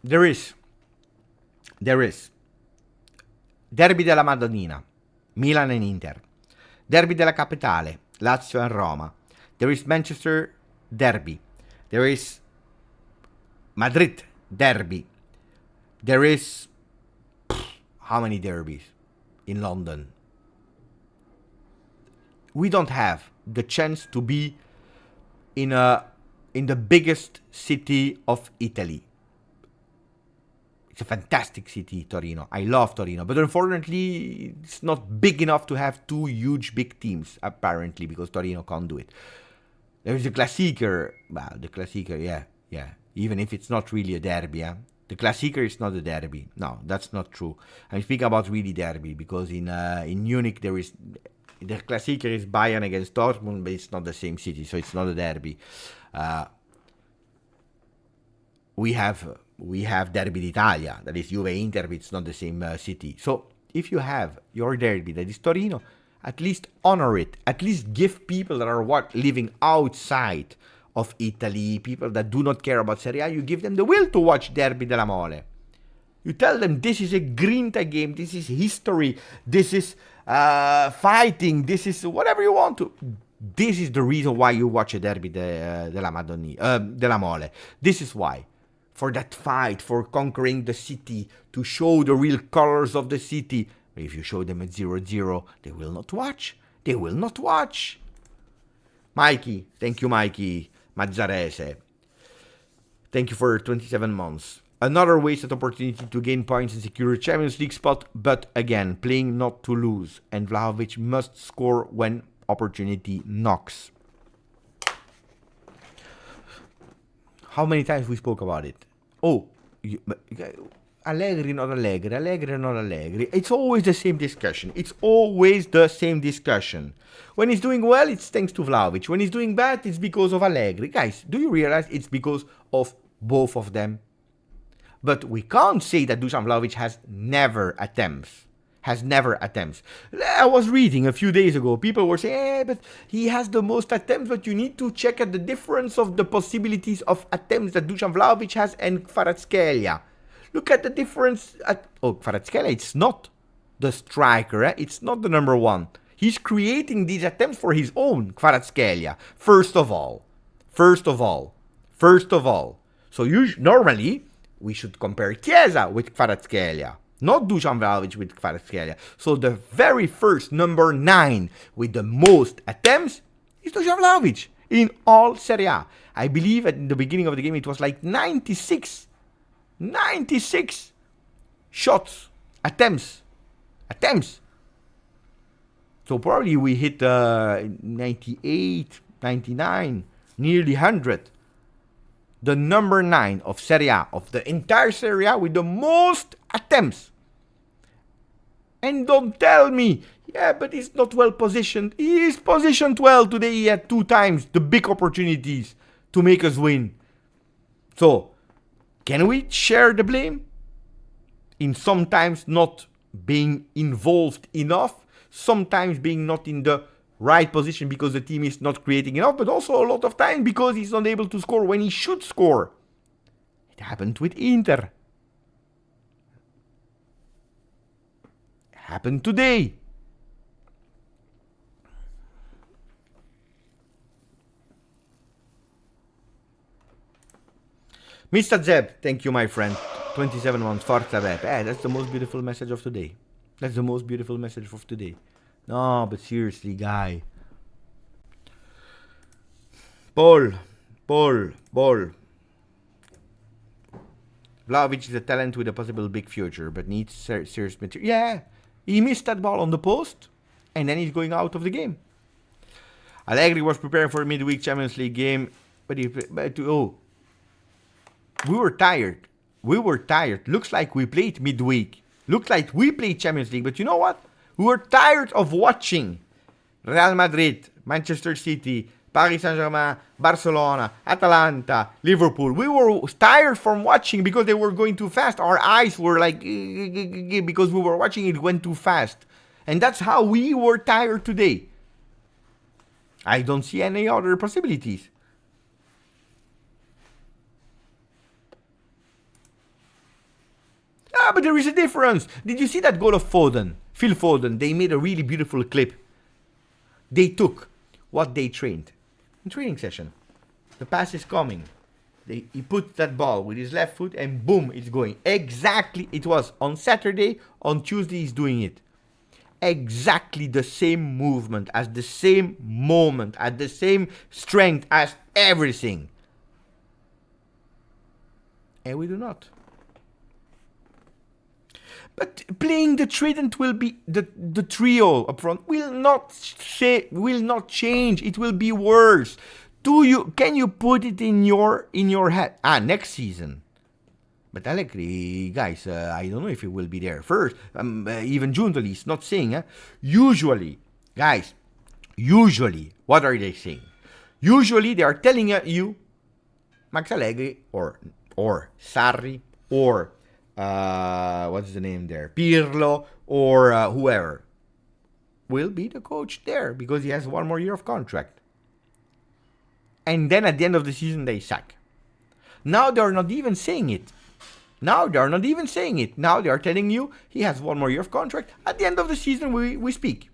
There is. Derby della Madonnina, Milan and Inter. Derby della Capitale, Lazio and Roma. There is Manchester Derby. There is Madrid Derby. There is how many derbies in London? We don't have the chance to be in the biggest city of Italy. It's a fantastic city, Torino. I love Torino, but unfortunately, it's not big enough to have two huge big teams, apparently, because Torino can't do it. There is a Klassiker. Well, the Klassiker, yeah. Even if it's not really a derby, yeah? The Klassiker is not a derby. No, that's not true. I'm speaking about really derby, because in Munich there is... The Klassiker is Bayern against Dortmund, but it's not the same city, so it's not a derby. We have Derby d'Italia, that is Juve Inter, but it's not the same city. So if you have your derby, that is Torino, at least honor it. At least give people that are living outside of Italy, people that do not care about Serie A, you give them the will to watch Derby della Mole. You tell them this is a grinta game, this is history, this is fighting, this is whatever you want to. This is the reason why you watch a Derby della Mole. This is why. For that fight, for conquering the city, to show the real colors of the city. But if you show them at 0-0, they will not watch. They will not watch. Mikey, thank you, Mikey Mazzarese. Thank you for 27 months. Another wasted opportunity to gain points and secure a Champions League spot, but again, playing not to lose. And Vlahovic must score when opportunity knocks. How many times we spoke about it? Oh, Allegri, not Allegri, Allegri, not Allegri. It's always the same discussion. It's always the same discussion. When he's doing well, it's thanks to Vlahovic. When he's doing bad, it's because of Allegri. Guys, do you realize it's because of both of them? But we can't say that Dusan Vlahovic has never attempts. I was reading a few days ago, people were saying, but he has the most attempts, but you need to check at the difference of the possibilities of attempts that Dusan Vlahovic has and Kvaratskhelia. Look at the difference. Kvaratskhelia, it's not the striker, it's not the number one. He's creating these attempts for his own, Kvaratskhelia. First of all. So normally, we should compare Chiesa with Kvaratskhelia. Not Dusan Vlahovic with Kvaratskhelia. So the very first number 9 with the most attempts is Dusan Vlahovic in all Serie A. I believe at the beginning of the game it was like 96 shots, attempts. So probably we hit 98, 99, nearly 100. The number 9 of Serie A, of the entire Serie A with the most attempts. And don't tell me, yeah, but he's not well positioned. He is positioned well. Today he had 2 times the big opportunities to make us win. So, can we share the blame? In sometimes not being involved enough, sometimes being not in the right position because the team is not creating enough, but also a lot of time because he's not able to score when he should score. It happened with Inter. Happened today. Mr. Zeb, thank you, my friend. 27 months, Forza Web. That's the most beautiful message of today. No, but seriously, guy. Paul. Vlahovic is a talent with a possible big future, but needs serious material. Yeah, he missed that ball on the post, and then he's going out of the game. Allegri was preparing for a midweek Champions League game, but we were tired. Looks like we played midweek. Looks like we played Champions League, but you know what? We were tired of watching Real Madrid, Manchester City, Paris Saint-Germain, Barcelona, Atalanta, Liverpool. We were tired from watching because they were going too fast. Our eyes were like, because we were watching it went too fast. And that's how we were tired today. I don't see any other possibilities. But there is a difference. Did you see that goal of Foden? Phil Foden. They made a really beautiful clip. They took what they trained. In training session. The pass is coming. He put that ball with his left foot and boom, it's going. Exactly. It was on Saturday. On Tuesday, he's doing it. exactly the same movement, as the same moment, at the same strength, as everything. And we do not. But playing the trident will be the trio up front will not change. It will be worse. Can you put it in your head? Next season. But Allegri, guys, I don't know if he will be there first. Even Giuntoli is not saying. Usually, guys, what are they saying? Usually, they are telling you, Max Allegri or Sarri or what's the name there? Pirlo or whoever will be the coach there because he has one more year of contract. And then at the end of the season, they sack. Now they're not even saying it. Now they are telling you he has one more year of contract. At the end of the season, we speak.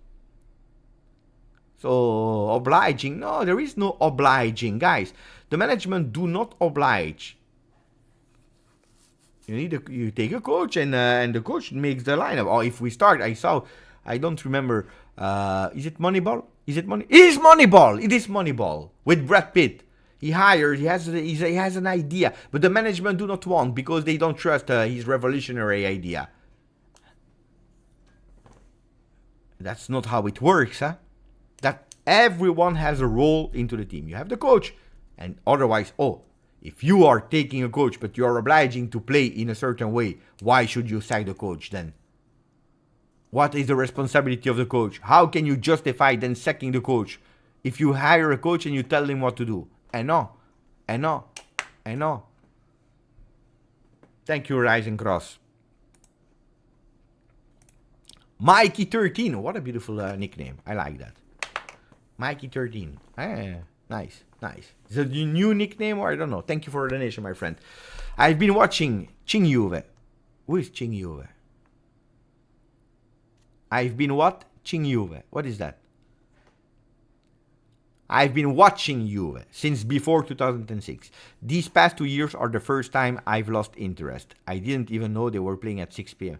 So, obliging. No, there is no obliging. Guys, the management do not oblige. You take a coach and the coach makes the lineup. Or if we start, I don't remember. Is it Moneyball? It is Moneyball with Brad Pitt. He has an idea, but the management do not want because they don't trust his revolutionary idea. That's not how it works, huh? That everyone has a role into the team. You have the coach, and otherwise, if you are taking a coach but you are obliging to play in a certain way, why should you sack the coach then? What is the responsibility of the coach? How can you justify then sacking the coach if you hire a coach and you tell him what to do? I know. Thank you, Rise and Cross. Mikey 13. What a beautiful nickname. I like that. Mikey 13. Nice. Is it a new nickname or I don't know? Thank you for the donation, my friend. I've been watching Ciao Juventini. Who is Ciao Juventini? I've been what? Ciao Juventini. What is that? I've been watching Juve since before 2006. These past 2 years are the first time I've lost interest. I didn't even know they were playing at 6 p.m.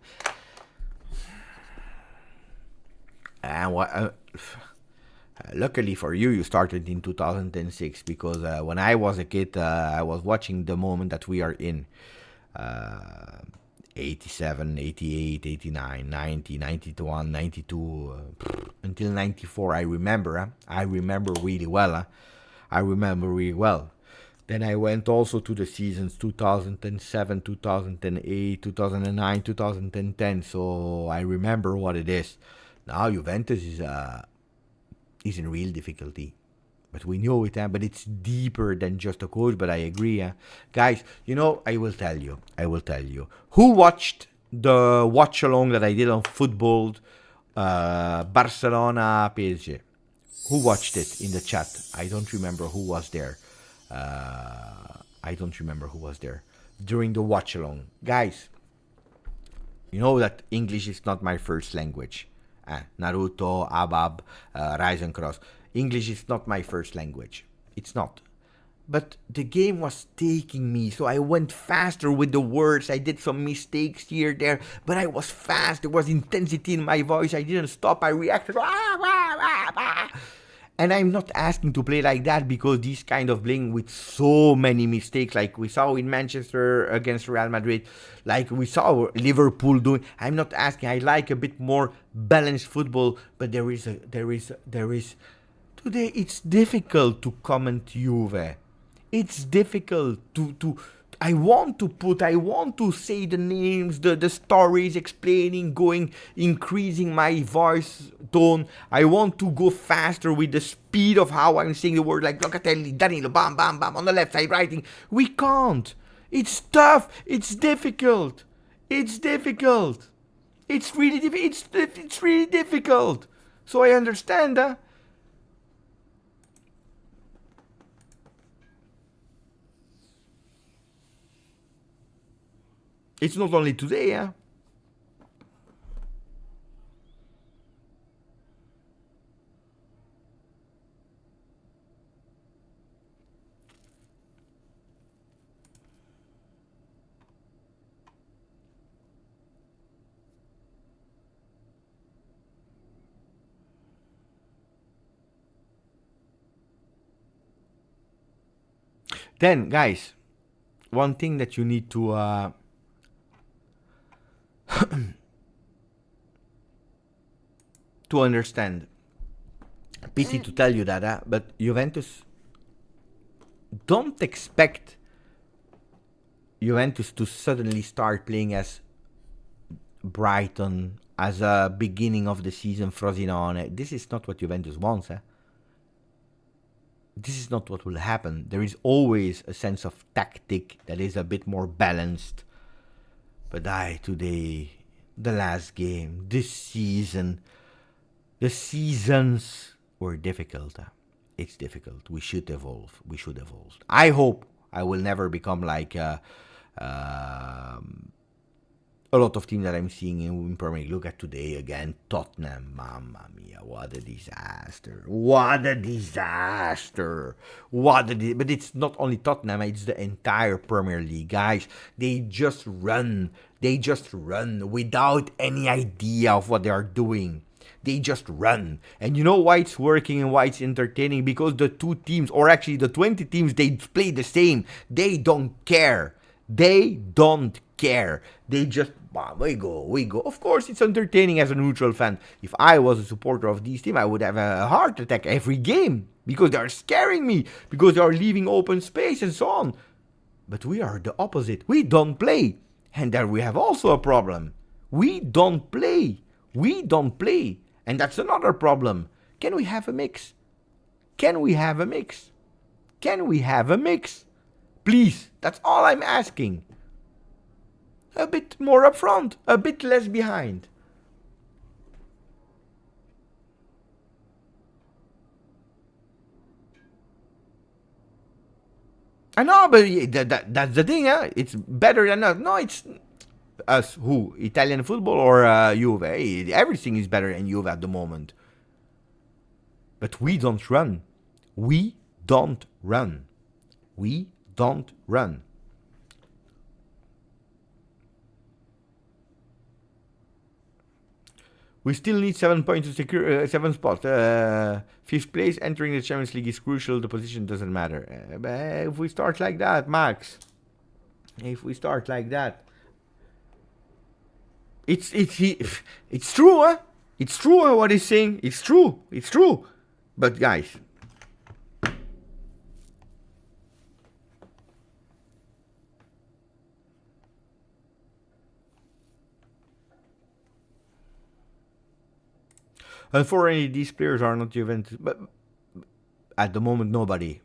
And luckily for you, you started in 2006 because when I was a kid, I was watching the moment that we are in. 87, 88, 89, 90, 91, 92, until 94, I remember. I remember really well. Then I went also to the seasons 2007, 2008, 2009, 2010, so I remember what it is. Now Juventus is in real difficulty. But we know it, but it's deeper than just a coach. But I agree, guys. I will tell you. Who watched the watch along that I did on football, Barcelona PSG? Who watched it in the chat? I don't remember who was there. During the watch along, guys. You know that English is not my first language. Naruto, Abab, Rise and Cross. English is not my first language. It's not. But the game was taking me, so I went faster with the words. I did some mistakes here, there, but I was fast. There was intensity in my voice. I didn't stop. I reacted. And I'm not asking to play like that because these kind of playing with so many mistakes, like we saw in Manchester against Real Madrid, like we saw Liverpool doing. I'm not asking. I like a bit more balanced football, but there is. Today it's difficult to comment Juve. It's difficult to I want to say the names, the stories, explaining, increasing my voice tone. I want to go faster with the speed of how I'm saying the word, like Locatelli, Danilo, bam, bam, bam, on the left side, writing. We can't. It's tough. It's difficult. It's really difficult. So I understand, It's not only today, Then, guys, one thing that you need to to understand. Pity to tell you that, but Juventus, don't expect Juventus to suddenly start playing as Brighton, as a beginning of the season Frosinone. This is not what Juventus wants. This is not what will happen. There is always a sense of tactic that is a bit more balanced. But today, the last game, this season, the seasons were difficult. It's difficult. We should evolve. I hope I will never become like a lot of teams that I'm seeing in Premier League. Look at today again, Tottenham. Mamma mia, what a disaster. But it's not only Tottenham, it's the entire Premier League. Guys, they just run without any idea of what they are doing. They just run. And you know why it's working and why it's entertaining? Because the two teams, or actually the 20 teams, they play the same. They don't care. They just, we go. Of course, it's entertaining as a neutral fan. If I was a supporter of these teams, I would have a heart attack every game. Because they are scaring me. Because they are leaving open space and so on. But we are the opposite. We don't play. And there we have also a problem. We don't play. And that's another problem. Can we have a mix? Please, that's all I'm asking. A bit more up front, a bit less behind. I know, but that's the thing, huh? It's better than us. No, it's us who? Italian football or Juve? Hey, everything is better than Juve at the moment. But we don't run. We don't run. We still need 7 points to secure 7 spots. 5th place, entering the Champions League is crucial. The position doesn't matter. But if we start like that, Max. It's true, huh? It's true what he's saying. It's true. But guys, unfortunately, these players are not Juventus. But at the moment, nobody.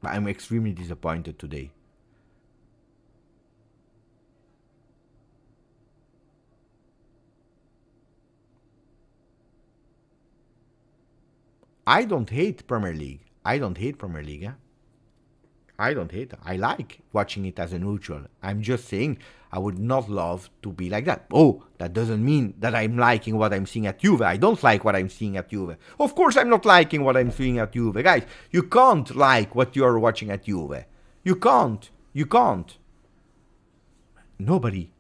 I'm extremely disappointed today. I don't hate Premier League. I don't hate. I like watching it as a neutral. I'm just saying I would not love to be like that. Oh, that doesn't mean that I'm liking what I'm seeing at Juve. I don't like what I'm seeing at Juve. Of course I'm not liking what I'm seeing at Juve. Guys, you can't like what you're watching at Juve. You can't. Nobody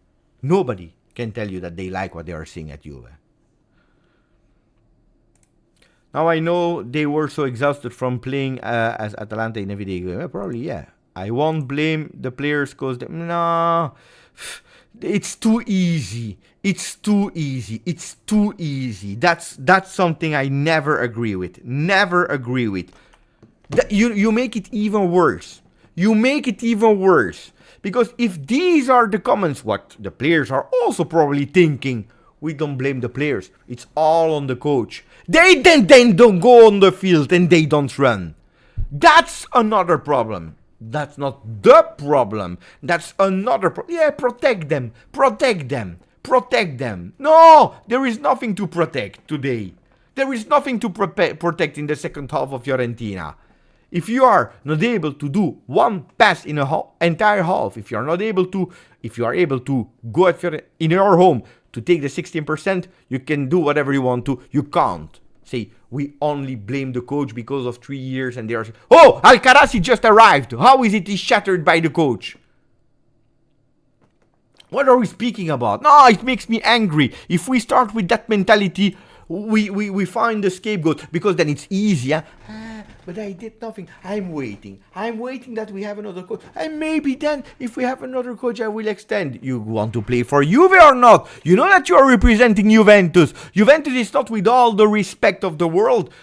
can tell you that they like what they are seeing at Juve. Now I know they were so exhausted from playing as Atalanta in every day game. Well, probably, yeah. I won't blame the players because no, it's too easy. That's something I never agree with. You make it even worse. Because if these are the comments, what the players are also probably thinking, we don't blame the players. It's all on the coach. They then don't go on the field and they don't run. That's another problem. That's not the problem. That's another problem. Yeah, protect them. No, there is nothing to protect today. There is nothing to protect in the second half of Fiorentina. If you are not able to do one pass in an entire half, if you are able to go in your home to take the 16%, you can do whatever you want to. You can't say we only blame the coach because of 3 years and they are. Oh, Alcaraz just arrived. How is it shattered by the coach? What are we speaking about? No, it makes me angry. If we start with that mentality, we find the scapegoat because then it's easier. But I did nothing. I'm waiting that we have another coach. And maybe then, if we have another coach, I will extend. You want to play for Juve or not? You know that you are representing Juventus. Juventus is not, with all the respect of the world,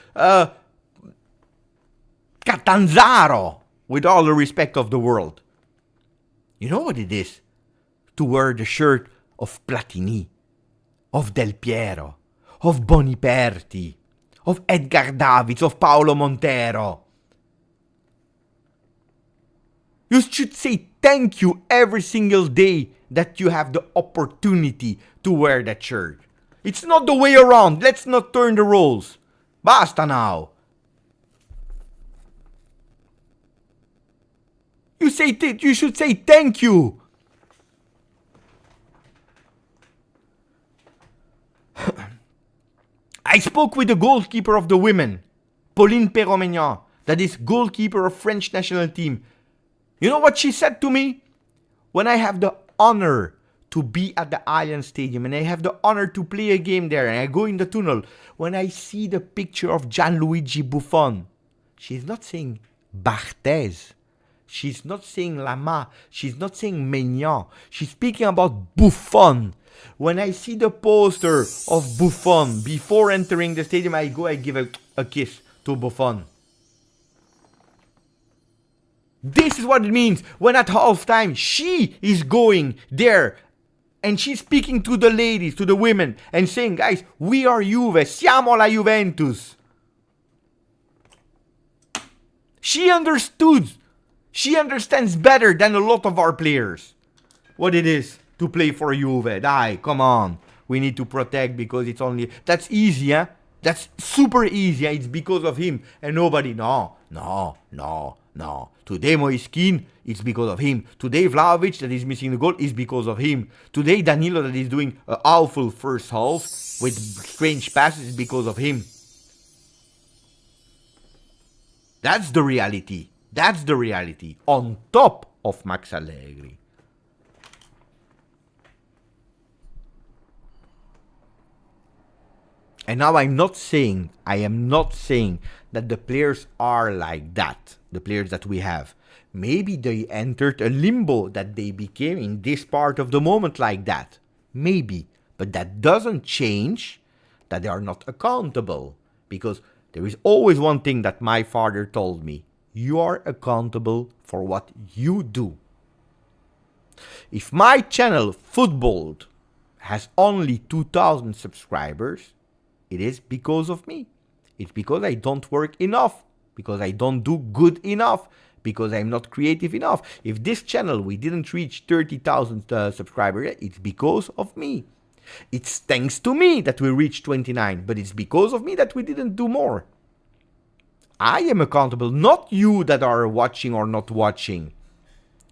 Catanzaro, with all the respect of the world. You know what it is to wear the shirt of Platini, of Del Piero, of Boniperti, of Edgar Davids, of Paolo Montero. You should say thank you every single day that you have the opportunity to wear that shirt. It's not the way around. Let's not turn the roles. Basta now. You should say thank you. I spoke with the goalkeeper of the women, Pauline Perromagnan, that is goalkeeper of French national team. You know what she said to me? When I have the honor to be at the Allianz Stadium and I have the honor to play a game there and I go in the tunnel, when I see the picture of Gianluigi Buffon, she's not saying Barthez. She's not saying Lama. She's not saying Maignan. She's speaking about Buffon. When I see the poster of Buffon before entering the stadium, I give a kiss to Buffon. This is what it means when at halftime she is going there and she's speaking to the ladies, to the women, and saying, guys, we are Juve, siamo la Juventus. She understood. She understands better than a lot of our players what it is to play for Juve. Come on. We need to protect because it's only... That's easy, eh? That's super easy. It's because of him. And nobody... No. Today Moiskin, it's because of him. Today Vlahovic, that is missing the goal, is because of him. Today Danilo, that is doing an awful first half with strange passes, is because of him. That's the reality. That's the reality. On top of Max Allegri. And now I am not saying that the players are like that, the players that we have. Maybe they entered a limbo that they became in this part of the moment like that. Maybe. But that doesn't change that they are not accountable. Because there is always one thing that my father told me. You are accountable for what you do. If my channel, Footballed, has only 2,000 subscribers, it is because of me. It's because I don't work enough. Because I don't do good enough. Because I'm not creative enough. If this channel, we didn't reach 30,000 subscribers, it's because of me. It's thanks to me that we reached 29. But it's because of me that we didn't do more. I am accountable, not you that are watching or not watching,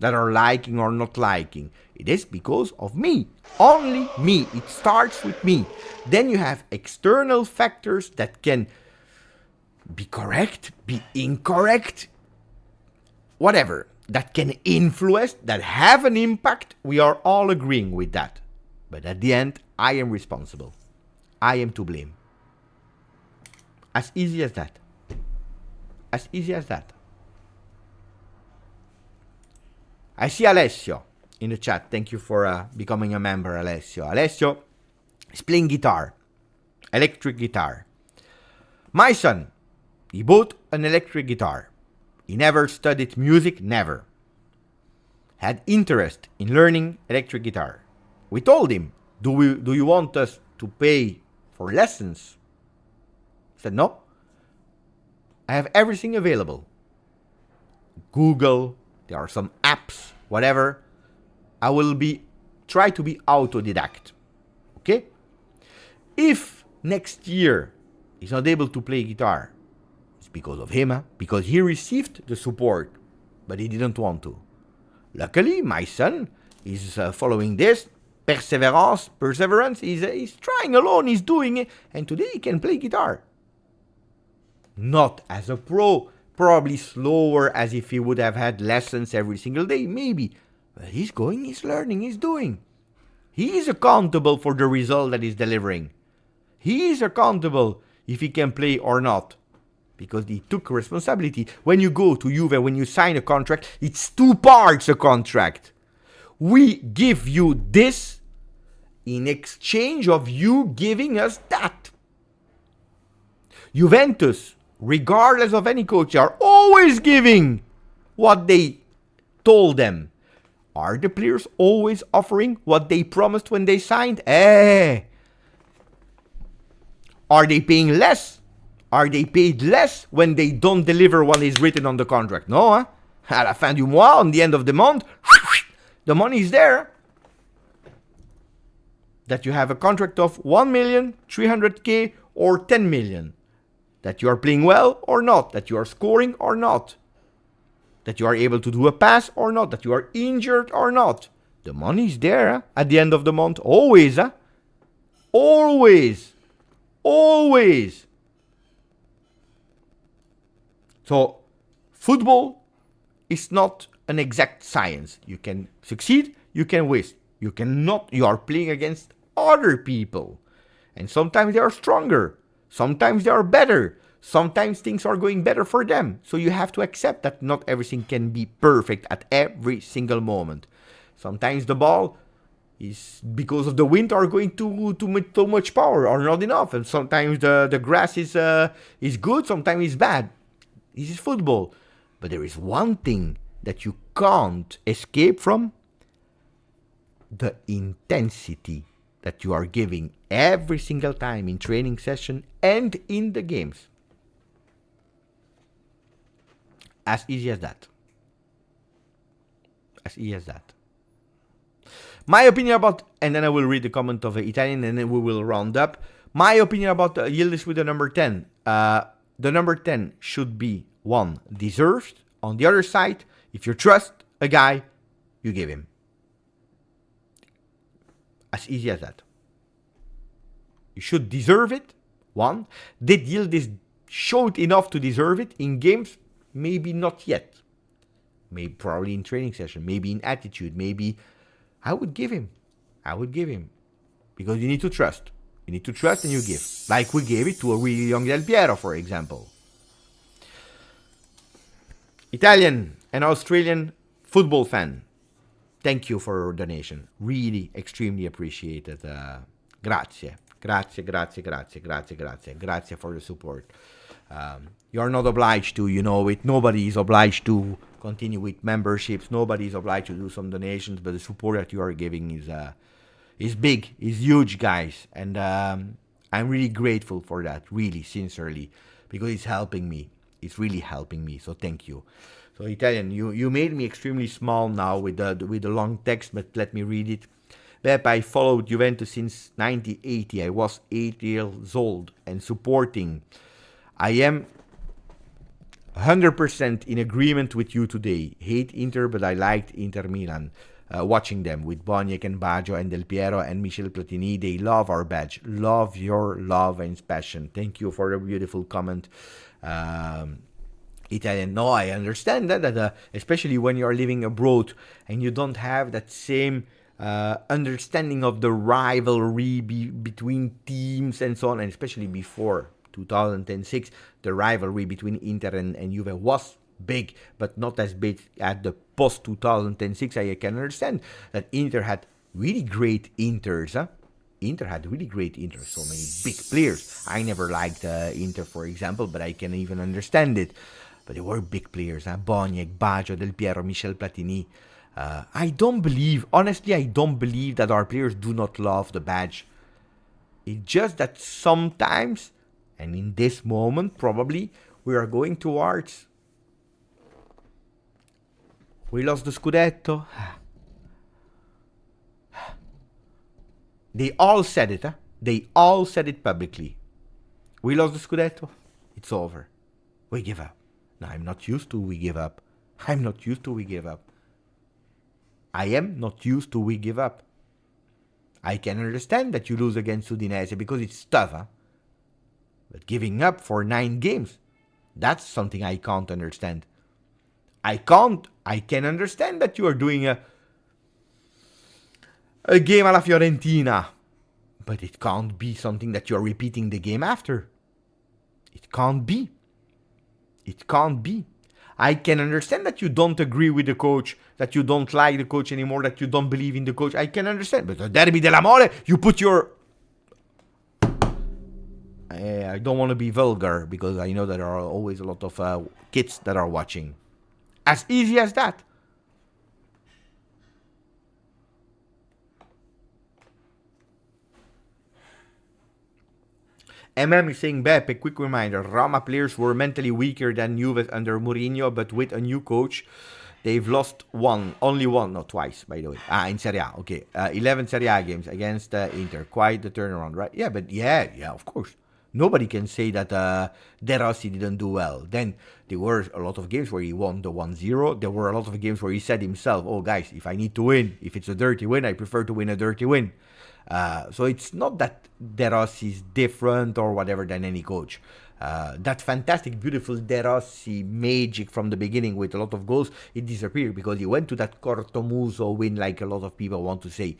that are liking or not liking. It is because of me, only me. It starts with me. Then you have external factors that can be correct, be incorrect, whatever, that can influence, that have an impact. We are all agreeing with that. But at the end, I am responsible. I am to blame. As easy as that. As easy as that. I see Alessio in the chat. Thank you for becoming a member, Alessio. Alessio is playing guitar. Electric guitar. My son, he bought an electric guitar. He never studied music, never. Had interest in learning electric guitar. We told him, do you want us to pay for lessons? He said, no. I have everything available. Google, there are some apps, whatever. I will try to be autodidact. Okay? If next year he's not able to play guitar, it's because of him, because he received the support, but he didn't want to. Luckily, my son is following this. Perseverance. He's trying alone, he's doing it, and today he can play guitar. Not as a pro, probably slower as if he would have had lessons every single day, maybe. But he's going, he's learning, he's doing. He is accountable for the result that he's delivering. He is accountable if he can play or not. Because he took responsibility. When you go to Juve, when you sign a contract, it's 2 parts a contract. We give you this in exchange of you giving us that. Juventus, regardless of any coach, are always giving what they told them. Are the players always offering what they promised when they signed? Are they paying less? Are they paid less when they don't deliver what is written on the contract? No, huh? À la fin du mois, on the end of the month, the money is there. That you have a contract of 1,300,000 or 10 million. That you are playing well or not. That you are scoring or not. That you are able to do a pass or not. That you are injured or not. The money is there, huh? At the end of the month. Always, huh? Always. Always. So, football is not an exact science. You can succeed, you can waste. You cannot, you are playing against other people. And sometimes they are stronger. Sometimes they are better. Sometimes things are going better for them. So you have to accept that not everything can be perfect at every single moment. Sometimes the ball is, because of the wind, are going too much power or not enough. And sometimes the grass is good, sometimes it's bad. This is football. But there is one thing that you can't escape from: the intensity that you are giving every single time in training session and in the games. As easy as that. As easy as that. My opinion about, and then I will read the comment of Italian and then we will round up. My opinion about Yildiz with the number 10. The number 10 should be, one, deserved. On the other side, if you trust a guy, you give him. As easy as that. You should deserve it. One. Did Yildiz show it enough to deserve it in games? Maybe not yet. Maybe probably in training session. Maybe in attitude. Maybe I would give him. I would give him. Because you need to trust. You need to trust and you give. Like we gave it to a really young Del Piero, for example. Italian and Australian football fan. Thank you for your donation. Really, extremely appreciated. Grazie. Grazie, grazie, grazie, grazie, grazie. Grazie for the support. You're not obliged to, you know it. Nobody is obliged to continue with memberships. Nobody is obliged to do some donations. But the support that you are giving is big, is huge, guys. And I'm really grateful for that, really, sincerely. Because it's helping me. It's really helping me. So thank you. So Italian, you made me extremely small now with the long text, but let me read it. Beppe, I followed Juventus since 1980. I was 8 years old and supporting. I am 100% in agreement with you today. Hate Inter, but I liked Inter Milan. Watching them with Boniek and Baggio and Del Piero and Michel Platini. They love our badge. Love your love and passion. Thank you for the beautiful comment. Italian. No, I understand that especially when you are living abroad and you don't have that same understanding of the rivalry between teams and so on, and especially before 2006, the rivalry between Inter and Juve was big, but not as big at the post 2006. I can understand that Inter had really great Inters. Inter had really great Inters, so many big players. I never liked Inter, for example, but I can even understand it. But they were big players, Boniek, Baggio, Del Piero, Michel Platini. I don't believe that our players do not love the badge. It's just that sometimes, and in this moment probably, we are going towards, we lost the Scudetto. They all said it, They all said it publicly. We lost the Scudetto. It's over. We give up. No, I'm not used to we give up. I'm not used to we give up. I am not used to we give up. I can understand that you lose against Udinese because it's tough, But giving up for 9 games, that's something I can't understand. I can understand that you are doing a game alla Fiorentina. But it can't be something that you're repeating the game after. It can't be. It can't be. I can understand that you don't agree with the coach, that you don't like the coach anymore, that you don't believe in the coach. I can understand. But the Derby dell'Amore, you put your... I don't want to be vulgar because I know there are always a lot of kids that are watching. As easy as that. is saying, Bep, a quick reminder. Roma players were mentally weaker than Juve under Mourinho, but with a new coach, they've lost only one, not twice, by the way. In Serie A, okay. 11 Serie A games against Inter. Quite the turnaround, right? Yeah, but yeah, of course. Nobody can say that De Rossi didn't do well. Then there were a lot of games where he won the 1-0. There were a lot of games where he said himself, oh, guys, if I need to win, if it's a dirty win, I prefer to win a dirty win. So it's not that De Rossi is different or whatever than any coach. That fantastic, beautiful De Rossi magic from the beginning with a lot of goals, it disappeared because he went to that cortomuso win like a lot of people want to say.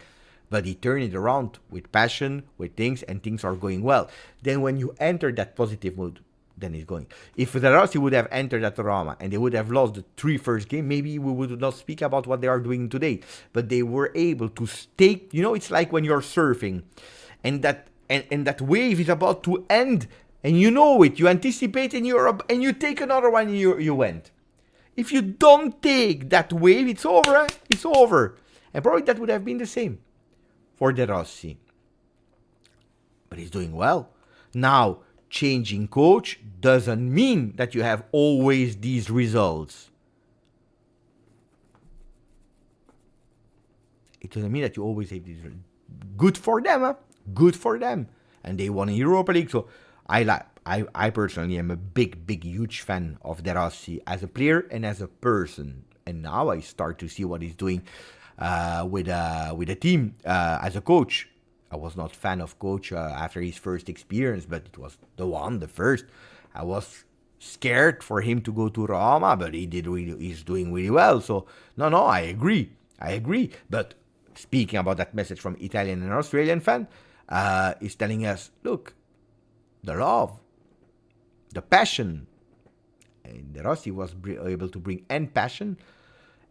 But he turned it around with passion, with things, and things are going well. Then when you enter that positive mood, then it's going. If De Rossi would have entered at Roma and they would have lost the 3 first game, maybe we would not speak about what they are doing today. But they were able to stay. You know, it's like when you're surfing and that wave is about to end and you know it. You anticipate in Europe and you take another one and you went. If you don't take that wave, it's over. It's over. And probably that would have been the same for De Rossi. But he's doing well. Now, changing coach doesn't mean that you have always these results. It doesn't mean that you always have these results. Good for them, huh? Good for them. And they won a Europa League. So I personally am a big, huge fan of De Rossi as a player and as a person. And now I start to see what he's doing with a team as a coach. I was not fan of coach after his first experience, but it was the first. I was scared for him to go to Roma, but he's doing really well. So no, I agree. But speaking about that message from Italian and Australian fan, is telling us, look, the love, the passion, and De Rossi was able to bring and passion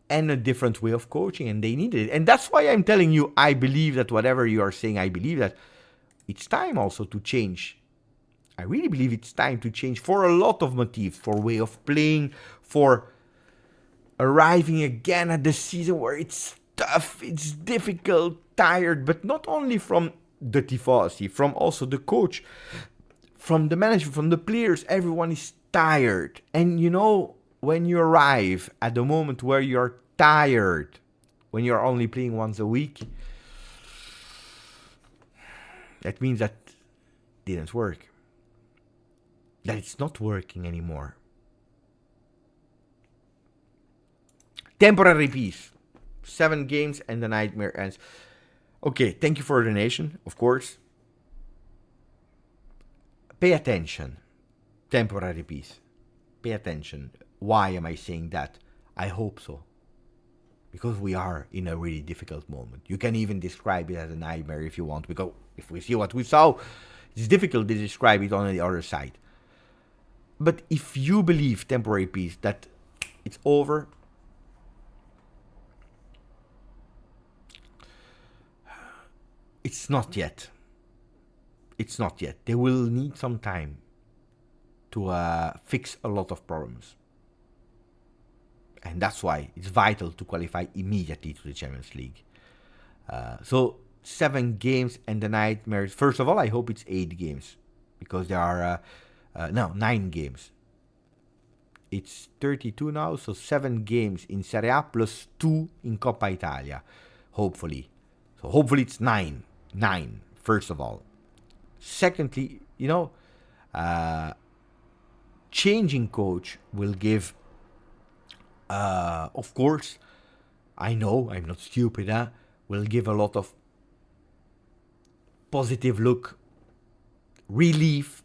and a different way of coaching, and they needed it. And that's why I'm telling you, I believe that whatever you are saying, I believe that it's time also to change. I really believe it's time to change for a lot of motifs, for way of playing, for arriving again at the season where it's tough, it's difficult, tired, but not only from the tifosi, from also the coach, from the management, from the players, everyone is tired. And you know, when you arrive at the moment where you're tired, when you're only playing once a week, that means that didn't work. That it's not working anymore. Temporary peace. 7 games and the nightmare ends. Okay, thank you for the donation, of course. Pay attention. Temporary peace. Pay attention. Why am I saying that? I hope so. Because we are in a really difficult moment. You can even describe it as a nightmare if you want. Because if we see what we saw, it's difficult to describe it on the other side. But if you believe, temporary peace, that it's over, it's not yet. It's not yet. They will need some time to fix a lot of problems. And that's why it's vital to qualify immediately to the Champions League. So 7 games and the nightmares. First of all, I hope it's 8 games. Because there are, 9 games. It's 32 now, so 7 games in Serie A plus 2 in Coppa Italia. Hopefully. So hopefully it's 9. 9, first of all. Secondly, changing coach will give, of course, I know, I'm not stupid, will give a lot of positive look, relief,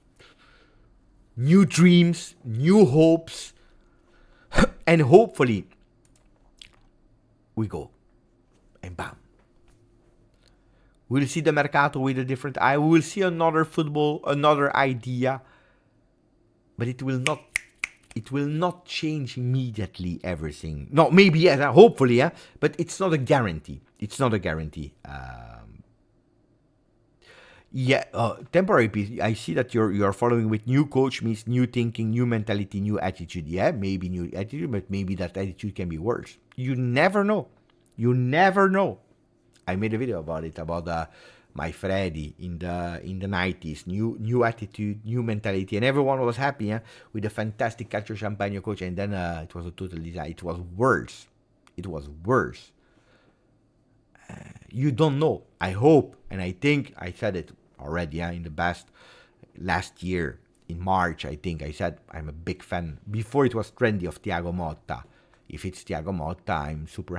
new dreams, new hopes, and hopefully we go and bam. We'll see the mercato with a different eye. We will see another football, another idea. But it will not change immediately everything. No, maybe, yes, hopefully, yeah, but it's not a guarantee. It's not a guarantee. Temporary piece. I see that you're following with new coach means new thinking, new mentality, new attitude. Yeah, maybe new attitude, but maybe that attitude can be worse. You never know. You never know. I made a video about it, about my Freddy in the 90s. New attitude, new mentality, and everyone was happy with the fantastic Calcio Champagne coach. And then it was a total disaster. It was worse. It was worse. You don't know. I hope, and I think I said it already in the best last year in March. I think I said I'm a big fan before it was trendy of Thiago Motta. If it's Thiago Motta, I'm super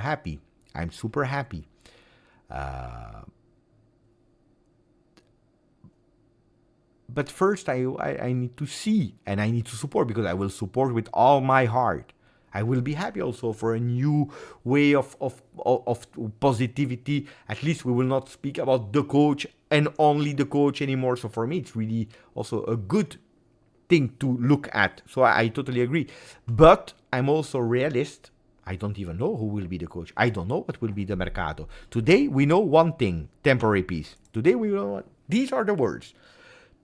happy. But first, I need to see and I need to support, because I will support with all my heart. I will be happy also for a new way of positivity. At least we will not speak about the coach and only the coach anymore. So for me, it's really also a good thing to look at. So I totally agree. But I'm also realist. I don't even know who will be the coach. I don't know what will be the mercato. Today, we know one thing, temporary peace. Today, we know what, these are the words.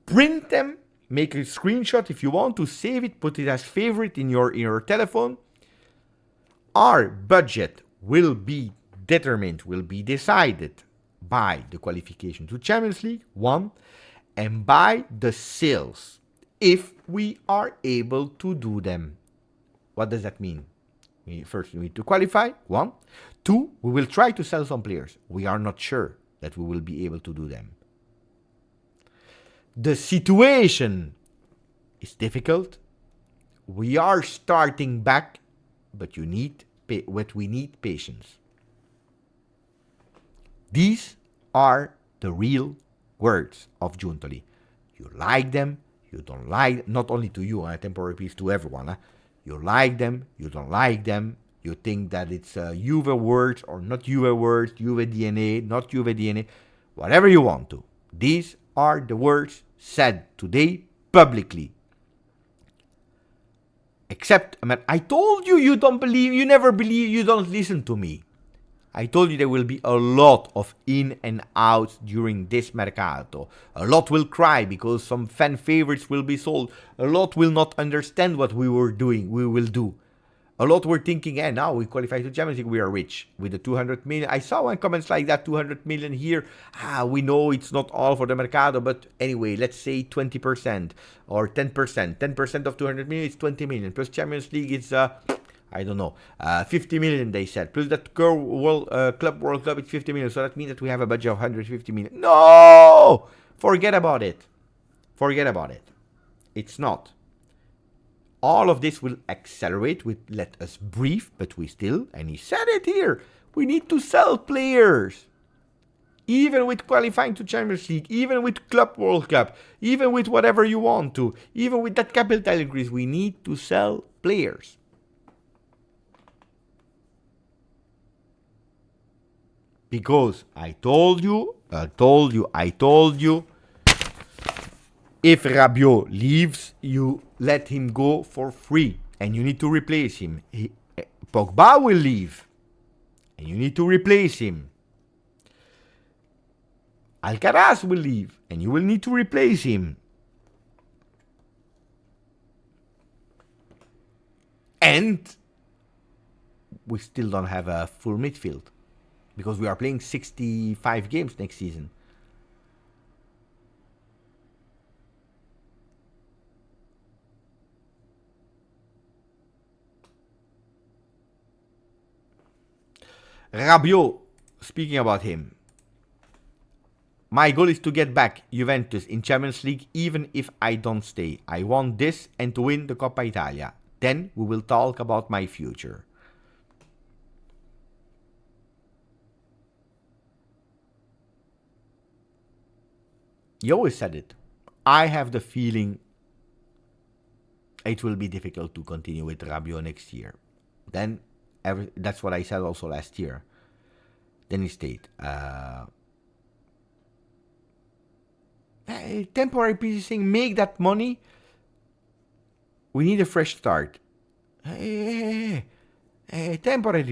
Print them, make a screenshot if you want to save it, put it as favorite in your telephone. Our budget will be determined, will be decided by the qualification to Champions League, 1, and by the sales, if we are able to do them. What does that mean? First, we need to qualify, 1. 2, we will try to sell some players. We are not sure that we will be able to do them. The situation is difficult. We are starting back, but we need patience. These are the real words of Giuntoli. You like them, you don't like, not only to you, temporary peace to everyone. You like them, you don't like them, you think that it's Juve words or not Juve words, Juve DNA, not Juve DNA, whatever you want to. These are the words said today publicly. Except, I told you, you don't believe, you never believe, you don't listen to me. I told you there will be a lot of in and outs during this mercato. A lot will cry because some fan favorites will be sold. A lot will not understand what we will do. A lot were thinking, now we qualify to Champions League, we are rich with the 200 million. I saw one comments like that, 200 million here. We know it's not all for the mercado, but anyway, let's say 20% or 10%. 10% of 200 million is 20 million. Plus Champions League, it's, 50 million, they said. Plus that World Cup, it's 50 million. So that means that we have a budget of 150 million. No! Forget about it. It's not. All of this will accelerate, let us breathe, but we still, and he said it here, we need to sell players. Even with qualifying to Champions League, even with Club World Cup, even with whatever you want to, even with that capital increase, we need to sell players. Because I told you, if Rabiot leaves, you let him go for free, and you need to replace him. Pogba will leave, and you need to replace him. Alcaraz will leave, and you will need to replace him. And we still don't have a full midfield, because we are playing 65 games next season. Rabiot, speaking about him, my goal is to get back Juventus in Champions League even if I don't stay. I want this and to win the Coppa Italia. Then we will talk about my future. He always said it. I have the feeling it will be difficult to continue with Rabiot next year. Then that's what I said also last year. Then he stayed. Temporary piece saying make that money. We need a fresh start. Temporary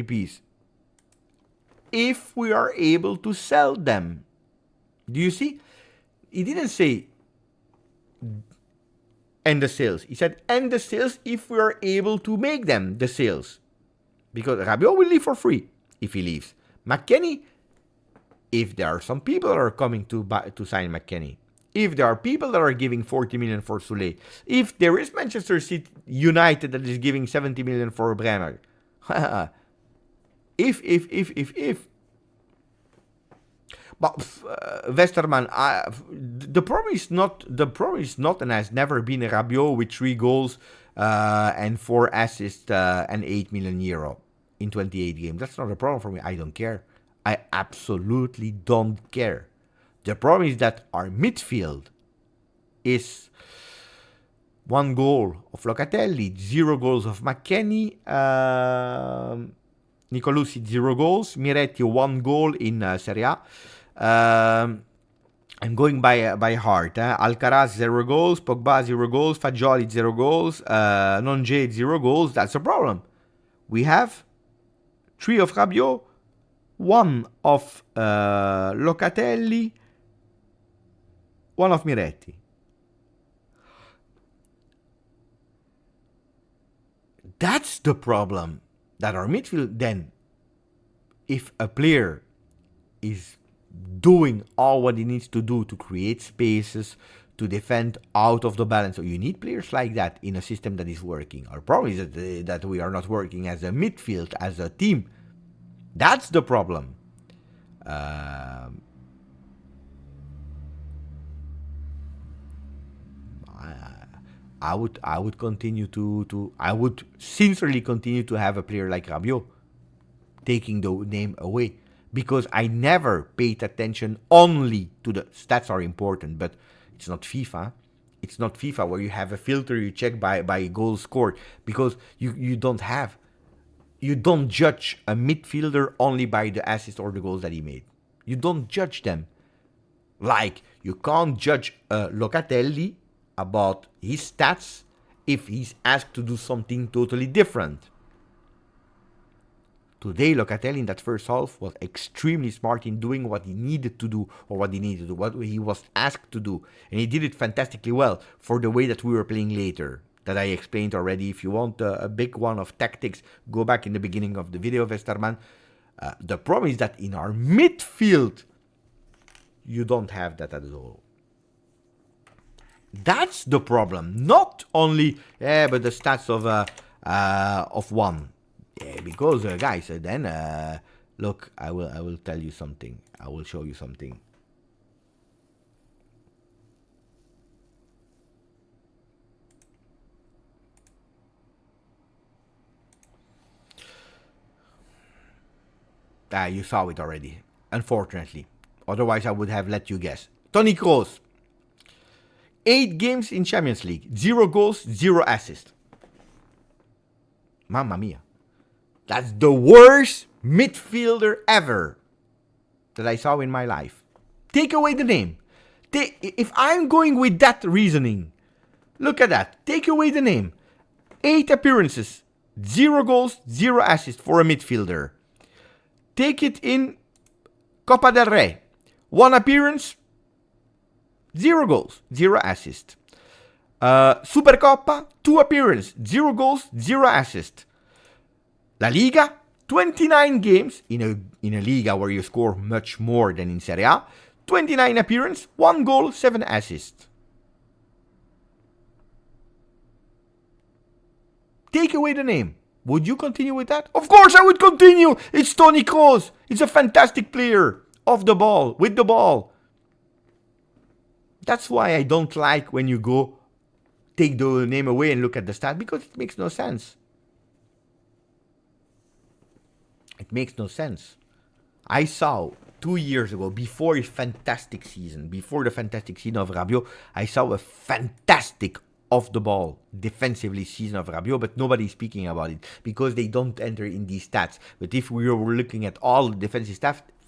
piece. If we are able to sell them. Do you see? He didn't say end the sales. He said end the sales if we are able to make them the sales. Because Rabiot will leave for free if he leaves. McKennie, if there are some people that are coming to sign McKennie, if there are people that are giving 40 million for Soulé, if there is Manchester City United that is giving 70 million for Bremer, if. But Westerman, the problem is not, and has never been Rabiot with 3 goals and 4 assists and 8 million euro in 28 games. That's not a problem for me. I don't care. I absolutely don't care. The problem is that our midfield is 1 goal of Locatelli, 0 goals of McKennie, Nicolosi 0 goals, Miretti 1 goal in Serie A. I'm going by heart. Alcaraz 0 goals, Pogba 0 goals, Fagioli 0 goals, Nonje 0 goals. That's a problem. We have 3 of Rabiot, 1 of Locatelli, 1 of Miretti. That's the problem. That our midfield, then, if a player is doing all what he needs to do to create spaces, to defend out of the balance, so you need players like that in a system that is working. Our problem is that we are not working as a midfield, as a team. That's the problem. I would continue I would sincerely continue to have a player like Rabiot, taking the name away, because I never paid attention only to the stats are important, but it's not FIFA. It's not FIFA where you have a filter, you check by goals scored, because you don't judge a midfielder only by the assist or the goals that he made. You don't judge them. Like, you can't judge Locatelli about his stats if he's asked to do something totally different. Today, Locatelli in that first half was extremely smart in doing what he needed to do, or what he was asked to do. And he did it fantastically well for the way that we were playing later, that I explained already. If you want a big one of tactics, go back in the beginning of the video, Westerman. The problem is that in our midfield, you don't have that at all. That's the problem. Not only, but the stats of 1. Because guys, then look, I will tell you something. I will show you something. You saw it already, unfortunately. Otherwise, I would have let you guess. Toni Kroos. 8 games in Champions League. 0 goals, 0 assists. Mamma mia. That's the worst midfielder ever that I saw in my life. Take away the name. If I'm going with that reasoning, look at that. Take away the name. 8 appearances, 0 goals, 0 assists for a midfielder. Take it in Copa del Rey. 1 appearance, 0 goals, 0 assists. Supercoppa, 2 appearances, 0 goals, 0 assists. La Liga, 29 games in a Liga where you score much more than in Serie A. 29 appearances, 1 goal, 7 assists. Take away the name. Would you continue with that? Of course I would continue. It's Toni Kroos. He's a fantastic player. Off the ball, with the ball. That's why I don't like when you go take the name away and look at the stat, because it makes no sense. It makes no sense. I saw 2 years ago, before the fantastic season of Rabiot, I saw a fantastic off the ball defensively season of Rabiot, but nobody's speaking about it because they don't enter in these stats. But if we were looking at all the defensive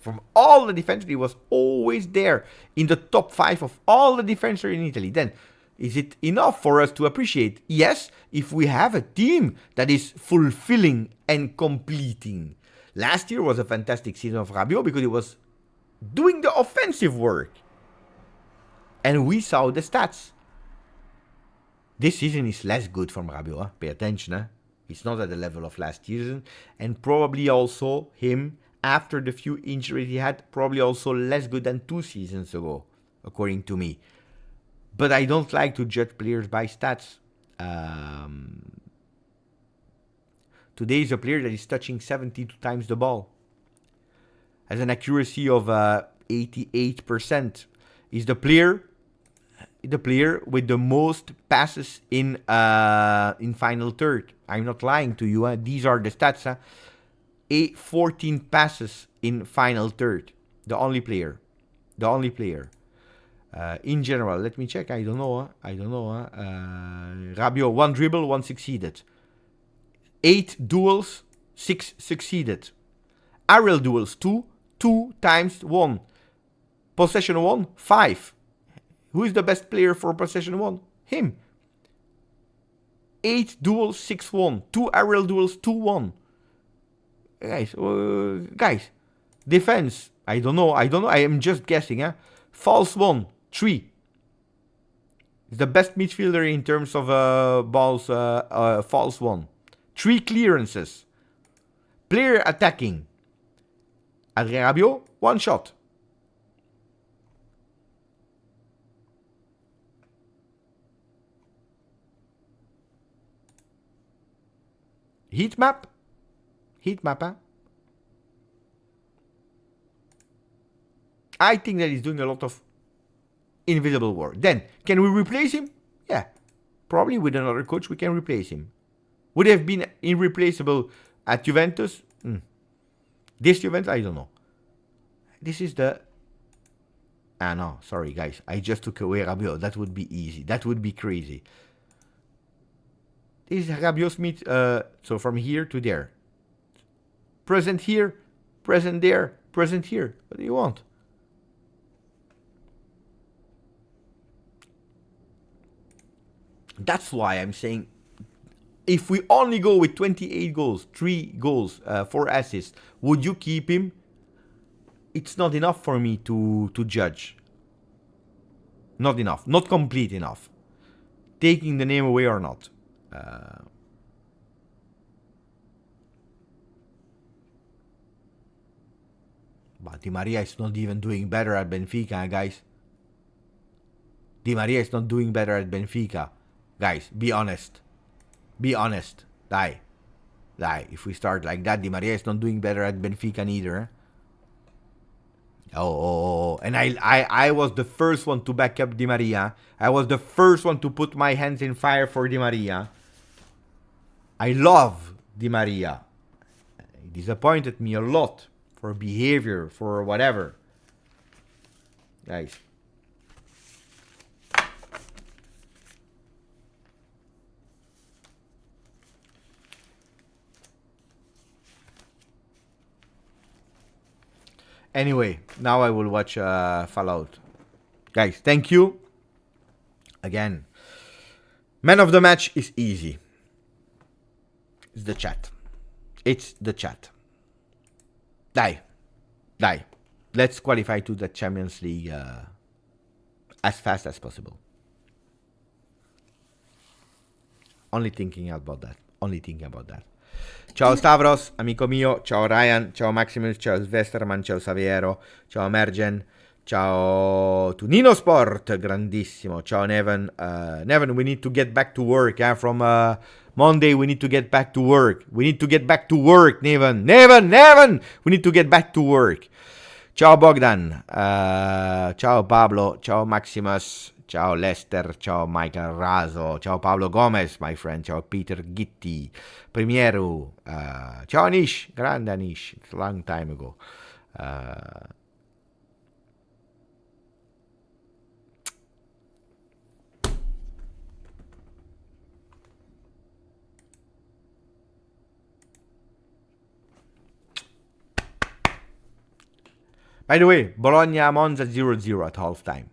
From all the defenders, he was always there in the top 5 of all the defenders in Italy. Then, is it enough for us to appreciate? Yes, if we have a team that is fulfilling and completing. Last year was a fantastic season of Rabiot because he was doing the offensive work. And we saw the stats. This season is less good from Rabiot. Pay attention. He's not at the level of last season. And probably also him, after the few injuries he had, probably also less good than 2 seasons ago, according to me. But I don't like to judge players by stats. Today is a player that is touching 72 times the ball. Has an accuracy of 88%. Is the player with the most passes in final third. I'm not lying to you. These are the stats. 14 passes in final third. The only player. In general, let me check. I don't know. Rabiot, 1 dribble, 1 succeeded. 8 duels, 6 succeeded. Aerial duels, 2 times 1. Possession 1, 5. Who is the best player for possession 1? Him. 8 duels, 6-1. 2 aerial duels, 2-1. Guys, defense. I don't know. I am just guessing. False 1, 3. He's the best midfielder in terms of balls. False 1. 3 clearances. Player attacking. Adrien Rabiot, 1 shot. Heat map. I think that he's doing a lot of invisible work. Then, can we replace him? Yeah. Probably with another coach, we can replace him. Would have been irreplaceable at Juventus? This Juventus, I don't know. This is the... no, sorry guys. I just took away Rabiot. That would be easy. That would be crazy. This is Rabiot Smith, so from here to there. Present here, present there, present here. What do you want? That's why I'm saying, if we only go with 28 goals, 3 goals, 4 assists, would you keep him? It's not enough for me to judge. Not enough. Not complete enough. Taking the name away or not. But Di Maria is not even doing better at Benfica, guys. Di Maria is not doing better at Benfica. Guys, be honest. Be honest. Die. If we start like that, Di Maria is not doing better at Benfica neither. And I was the first one to back up Di Maria. I was the first one to put my hands in fire for Di Maria. I love Di Maria. He disappointed me a lot for behavior, for whatever. Guys. Anyway, now I will watch Fallout. Guys, thank you. Again, man of the match is easy. It's the chat. It's the chat. Die. Let's qualify to the Champions League as fast as possible. Only thinking about that. Ciao Stavros, amico mio, ciao Ryan, ciao Maximus, ciao Svesterman, ciao Saviero, ciao Mergen, ciao Tunino Sport, grandissimo, ciao Neven. Neven, we need to get back to work. From Monday, we need to get back to work. Neven. We need to get back to work. Ciao Bogdan, ciao Pablo, ciao Maximus, ciao Lester, ciao Michael Raso, ciao Pablo Gomez, my friend, ciao Peter Gitti, Primieru, ciao Anish, grande Anish, it's a long time ago. By the way, Bologna-Monza 0-0 at halftime.